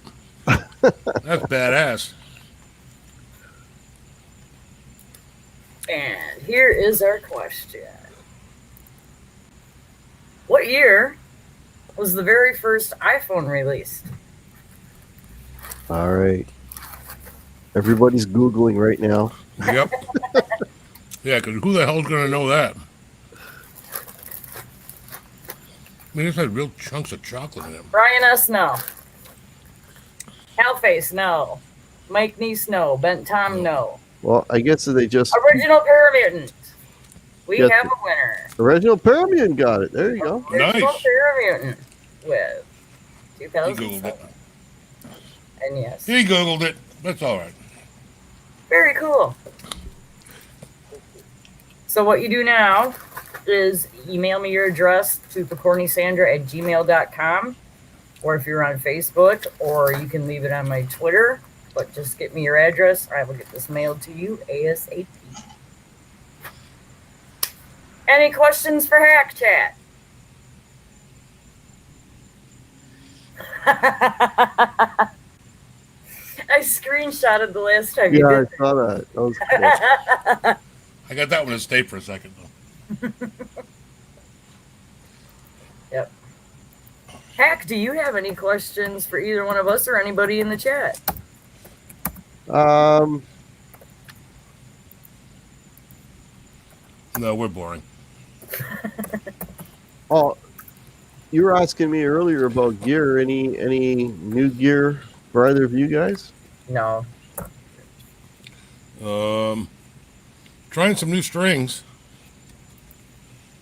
That's badass. And here is our question. What year was the very first iPhone released? All right. Everybody's Googling right now. Yep. Yeah, because who the hell's gonna know that? I mean, this had real chunks of chocolate in it. Brian S. No. Halface, no. Mike Neese, no. Bent Tom, no. Well, I guess they just Original Paramutant. We Yes. have a winner. original Paramount got it. There you go. Original Nice. Paramutant with He Googled 2007. it. And yes, He Googled it. That's all right. very cool. So what you do now is email me your address to pecornysandra@gmail.com, or if you're on Facebook, or you can leave it on my Twitter, but just get me your address. I will get this mailed to you ASAP. Any questions for Hack Chat? I screenshotted the last time you Yeah, I did saw that. That was cool. that. I got that one to stay for a second, though. Yep. Hack, do you have any questions for either one of us or anybody in the chat? No, we're boring. Oh, you were asking me earlier about gear. Any new gear for either of you guys? No. Trying some new strings.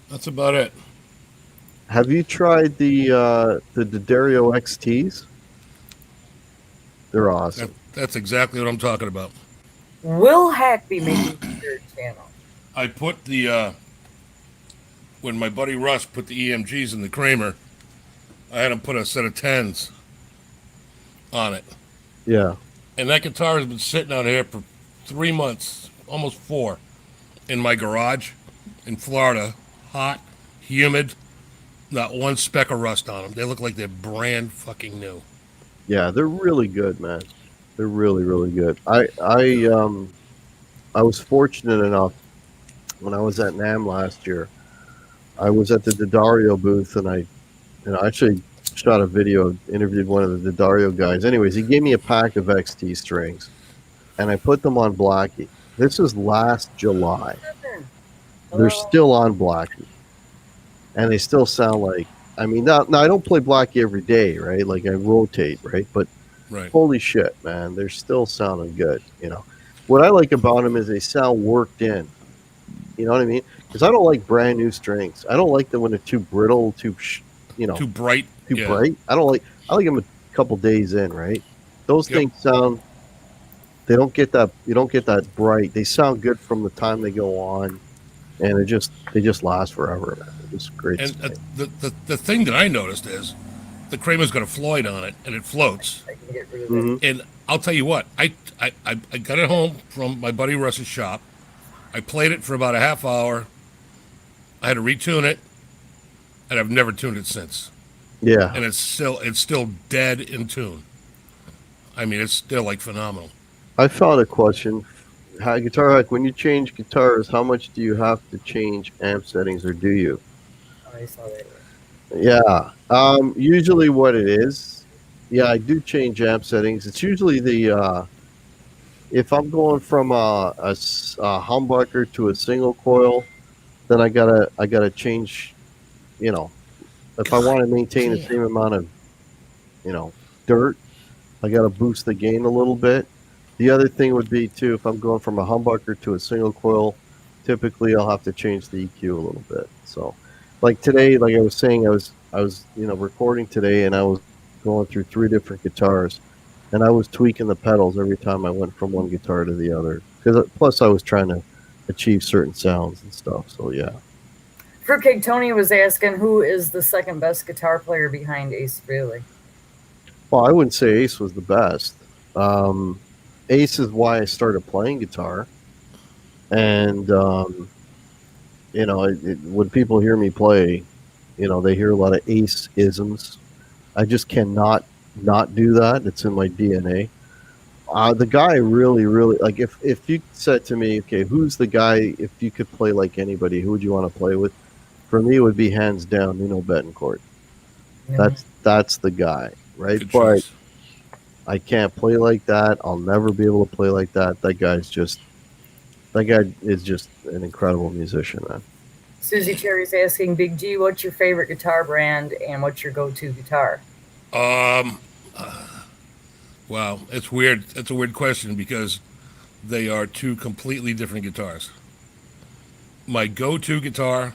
That's about it. Have you tried the D'Addario XTs? They're awesome. That's exactly what I'm talking about. Will Hack be making a third channel? I put the when my buddy Russ put the EMGs in the Kramer, I had him put a set of 10s on it. Yeah. And that guitar has been sitting out here for 3 months, almost 4, in my garage in Florida. Hot, humid, not one speck of rust on them. They look like they're brand fucking new. Yeah, they're really good, man. They're really, really good. I was fortunate enough when I was at NAMM last year. I was at the D'Addario booth, and I actually shot a video, interviewed one of the D'Addario guys. Anyways, he gave me a pack of XT strings, and I put them on Blackie. This was last July. They're still on Blackie, and they still sound like. I mean, now I don't play Blackie every day, right? Like I rotate, right? But Right. holy shit, man, they're still sounding good. What I like about them is they sound worked in. You know what I mean? Because I don't like brand new strings. I don't like them when they're too brittle, you know, Too bright. too Yeah. bright. I don't like. I like them a couple days in, right? Those Yep. things sound. They don't get that. You don't get that bright. They sound good from the time they go on, and they just last forever, man. They're just great And strings. the thing that I noticed is the Kramer's got a Floyd on it, and it floats. I can get rid of it. Hmm. And I'll tell you what, I got it home from my buddy Russ's shop. I played it for about a half hour. I had to retune it, and I've never tuned it since. Yeah, And it's still dead in tune. I mean, it's still like phenomenal. I found a question. How guitar hack? When you change guitars, how much do you have to change amp settings, or do you? Oh, I saw that. Yeah. Usually what it is, yeah, I do change amp settings. It's usually if I'm going from a humbucker to a single coil, then I gotta change. You know, if I God want to maintain the damn. same amount of you know dirt, I gotta boost the gain a little bit. The other thing would be too, if I'm going from a humbucker to a single coil, typically I'll have to change the EQ a little bit. So, like today, like I was saying, I was recording today, and I was going through three different guitars, and I was tweaking the pedals every time I went from one guitar to the other. Because plus I was trying to achieve certain sounds and stuff. So yeah. Fruitcake Tony was asking who is the second best guitar player behind Ace Frehley. Well, I wouldn't say Ace was the best. Um, Ace is why I started playing guitar, and when people hear me play, they hear a lot of Ace isms. I just cannot not do that. It's in my DNA. The guy I really, really like. If you said to me, okay, who's the guy? If you could play like anybody, who would you want to play with? For me, it would be hands down Nuno Betancourt. Mhm. That's the guy, right? Good But choice. I can't play like that. I'll never be able to play like that. That guy is just an incredible musician, man. Susie Cherry's asking Big G, what's your favorite guitar brand and what's your go-to guitar? Um, wow, it's weird. It's a weird question because they are two completely different guitars. My go-to guitar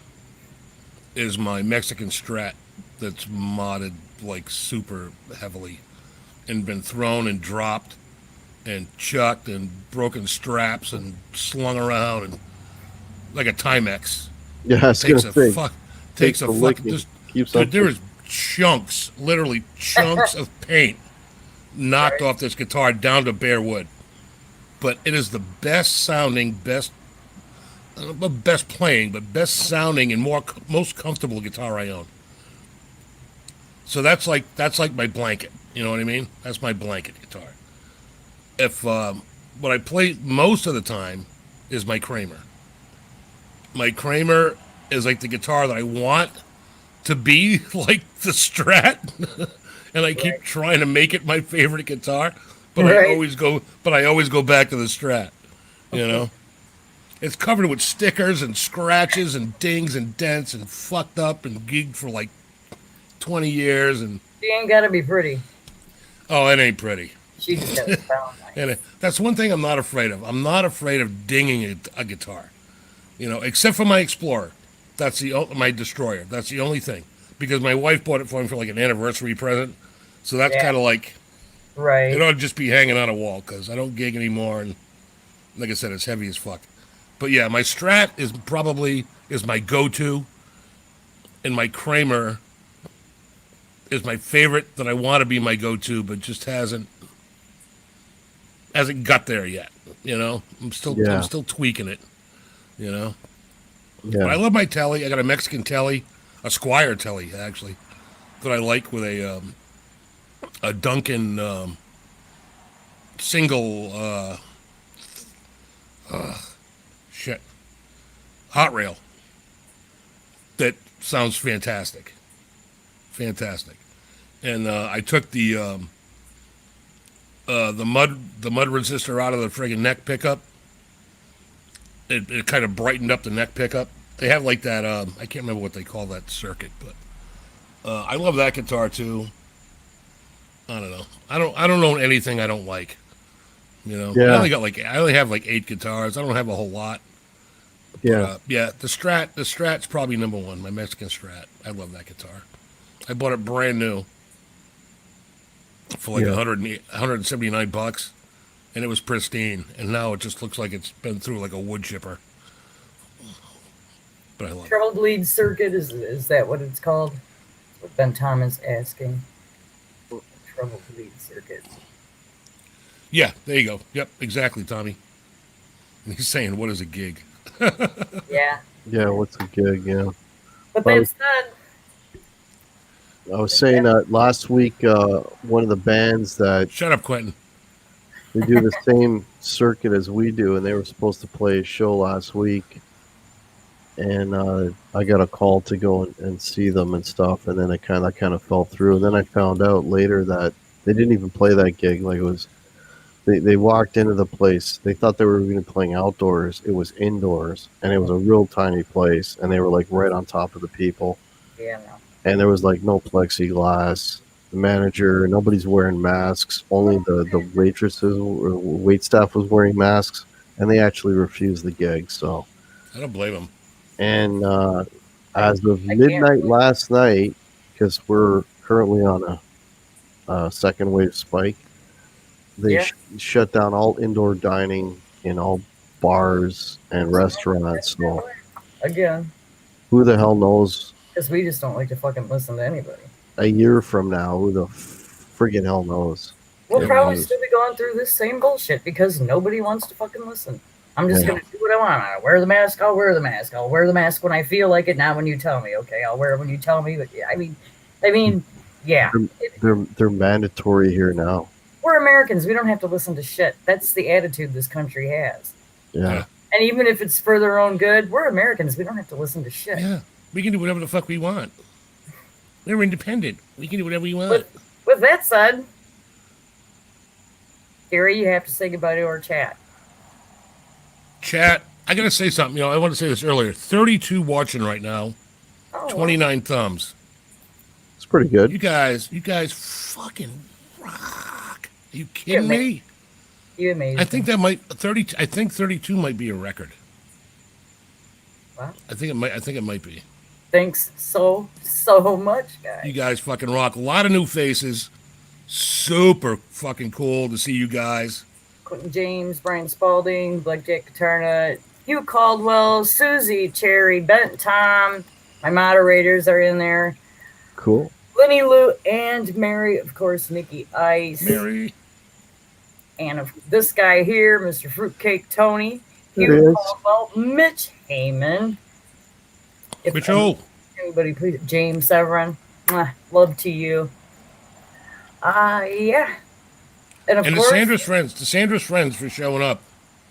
is my Mexican Strat that's modded like super heavily and been thrown and dropped and chucked and broken straps and slung around and like a Timex. Yeah, I was gonna Takes a say, fuck. takes Takes a the fucking. licking, Just, keeps on. dude, there is chunks, literally chunks of paint knocked off this guitar down to bare wood. But it is the best sounding, best playing, but best sounding and most comfortable guitar I own. So that's like my blanket. You know what I mean? That's my blanket guitar. If what I play most of the time is my Kramer. My Kramer is like the guitar that I want to be like the Strat, and I keep Right. trying to make it my favorite guitar, but I Right. always go, back to the Strat. You know, it's covered with stickers and scratches and dings and dents and fucked up and gigged for like 20 years, and She ain't got to be pretty. oh, it ain't pretty. She just got to sound And nice. that's one thing I'm not afraid of. I'm not afraid of dinging a guitar. You know, except for my Explorer. That's my Destroyer. That's the only thing. Because my wife bought it for me for like an anniversary present. So that's Yeah. kind of like, it Right. ought to just be hanging on a wall because I don't gig anymore. And like I said, it's heavy as fuck. But yeah, my Strat is my go-to. And my Kramer is my favorite that I want to be my go-to, but just hasn't got there yet. You know, I'm Yeah, still tweaking it. You know, but I yeah, love my telly. I got a Mexican telly, a Squire telly actually, that I like with a Duncan single shit hot rail that sounds fantastic, fantastic. And I took the mud resistor out of the friggin' neck pickup. It kind of brightened up the neck pickup. They have like that. I can't remember what they call that circuit, but I love that guitar too. I don't know. I don't own anything I don't like. You know, Yeah. I only have like 8 guitars. I don't have a whole lot. Yeah. Yeah, the Strat's probably number one. My Mexican Strat. I love that guitar. I bought it brand new for like Yeah. 179 bucks, and it was pristine. And now it just looks like it's been through like a wood chipper. But I love it. Treble bleed circuit, is that what it's called? What Ben Thomas asking. Treble bleed circuit. Yeah, there you go. Yep, exactly, Tommy. And he's saying, "What is a gig?" Yeah. Yeah. What's a gig? Yeah. But Well, that's not. I was saying that last week, one of the bands that Shut up, Quentin. they do the same circuit as we do, and they were supposed to play a show last week, and I got a call to go and see them and stuff, and then it kind of fell through. And then I found out later that they didn't even play that gig. Like it was, they walked into the place. They thought they were going to be playing outdoors. It was indoors, and it was a real tiny place, and they were like right on top of the people. Yeah, no. And there was like no plexiglass. The manager, nobody's wearing masks. Only the waitresses or wait staff was wearing masks, and they actually refused the gig. So, I don't blame him. and as of I can't midnight believe- last night, because we're currently on a second wave spike, they Yeah. shut down all indoor dining in all bars and restaurants. So, Again, who the hell knows? because we just don't like to fucking listen to anybody. A year from now, who the friggin' hell knows? We'll Yeah, probably nice. still be going through this same bullshit because nobody wants to fucking listen. I'm just Yeah. gonna do what I want. I wear the mask. I'll wear the mask. I'll wear the mask when I feel like it. Not when you tell me. Okay, I'll wear it when you tell me. But yeah, I mean, yeah. They're mandatory here now. We're Americans. We don't have to listen to shit. That's the attitude this country has. Yeah. And even if it's for their own good, we're Americans. We don't have to listen to shit. Yeah, we can do whatever the fuck we want. We're independent. We can do whatever we want. With that said, Gary, you have to say goodbye to our chat. Chat, I gotta say something. You know, I want to say this earlier. 32 watching right now. Oh, 29 thumbs. It's pretty good. You guys fucking rock. Are you kidding me? You amazing. I think that might 30. I think 32 might be a record. Wow. I think it might be. Thanks so much, guys. You guys fucking rock. A lot of new faces. Super fucking cool to see you guys. Quentin James, Brian Spalding, Blackjack Guitar Nut, Hugh Caldwell, Susie, Cherry, Bent Tom. My moderators are in there. Cool. Lenny Lou and Mary, of course, Nikki Ice. Mary. And of this guy here, Mr. Fruitcake Tony. There Hugh he is. Caldwell, Mitch Heyman. If Mitchell. anybody, please, James Severin. Love to you. Yeah. And of And course, the Sandra's friends for showing up.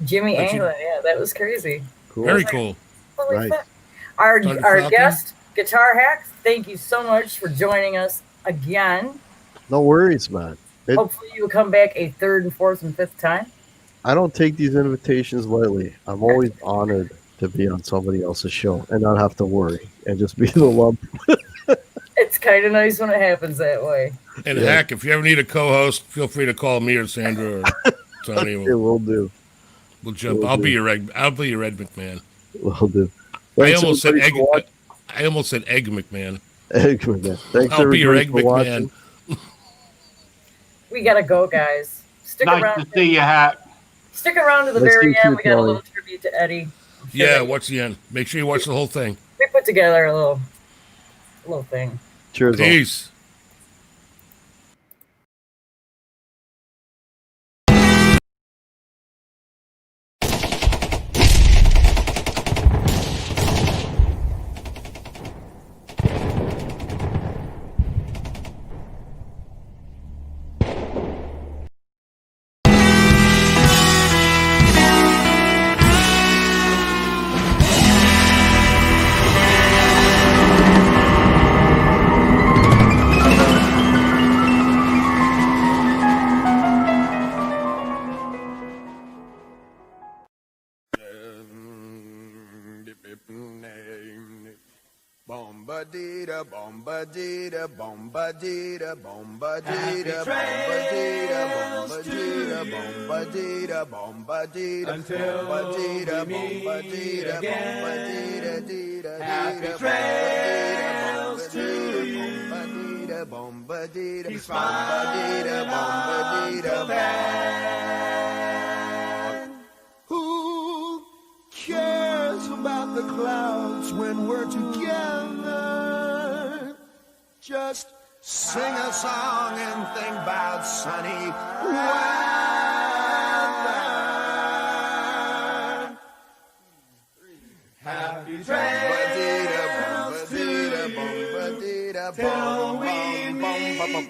Jimmy But you- Anglin. Yeah, that was crazy. Cool. Very cool. Holy Nice. fuck. Our Thunder our Falcon. guest, Guitar Hack, thank you so much for joining us again. No worries, man. Hopefully you will come back a third and fourth and fifth time. I don't take these invitations lightly. I'm always honored to be on somebody else's show and not have to worry and just be the lump. It's kind of nice when it happens that way. And Yeah. heck, if you ever need a co-host, feel free to call me or Sandra or Tony. It will do. We'll jump. Will I'll do. be your Ed McMahon. Will do. I Thanks, almost said everybody, egg. for watching. I almost said Egg McMahon. Egg McMahon. Thanks, I'll be your everybody, Egg for McMahon. watching. We gotta go, guys. Stick Nice around. to see you, Hat. Stick around to the Nice to very meet end. you, We got a Tony. little tribute to Eddie. I'm sure Yeah, that watch the end. Make sure you watch the whole thing. we put together a little thing. Cheers. all. Peace. dee da bomba dee da bomba dee da bomba dee da bomba dee da bomba dee da bomba dee da bomba dee da bomba dee da bomba dee da bomba dee da dee da happy trails to bomba dee da bomba dee da bomba dee da bomba dee da who cares about the clouds when we're together? Just sing a song and think about sunny weather. Happy trails till we meet again.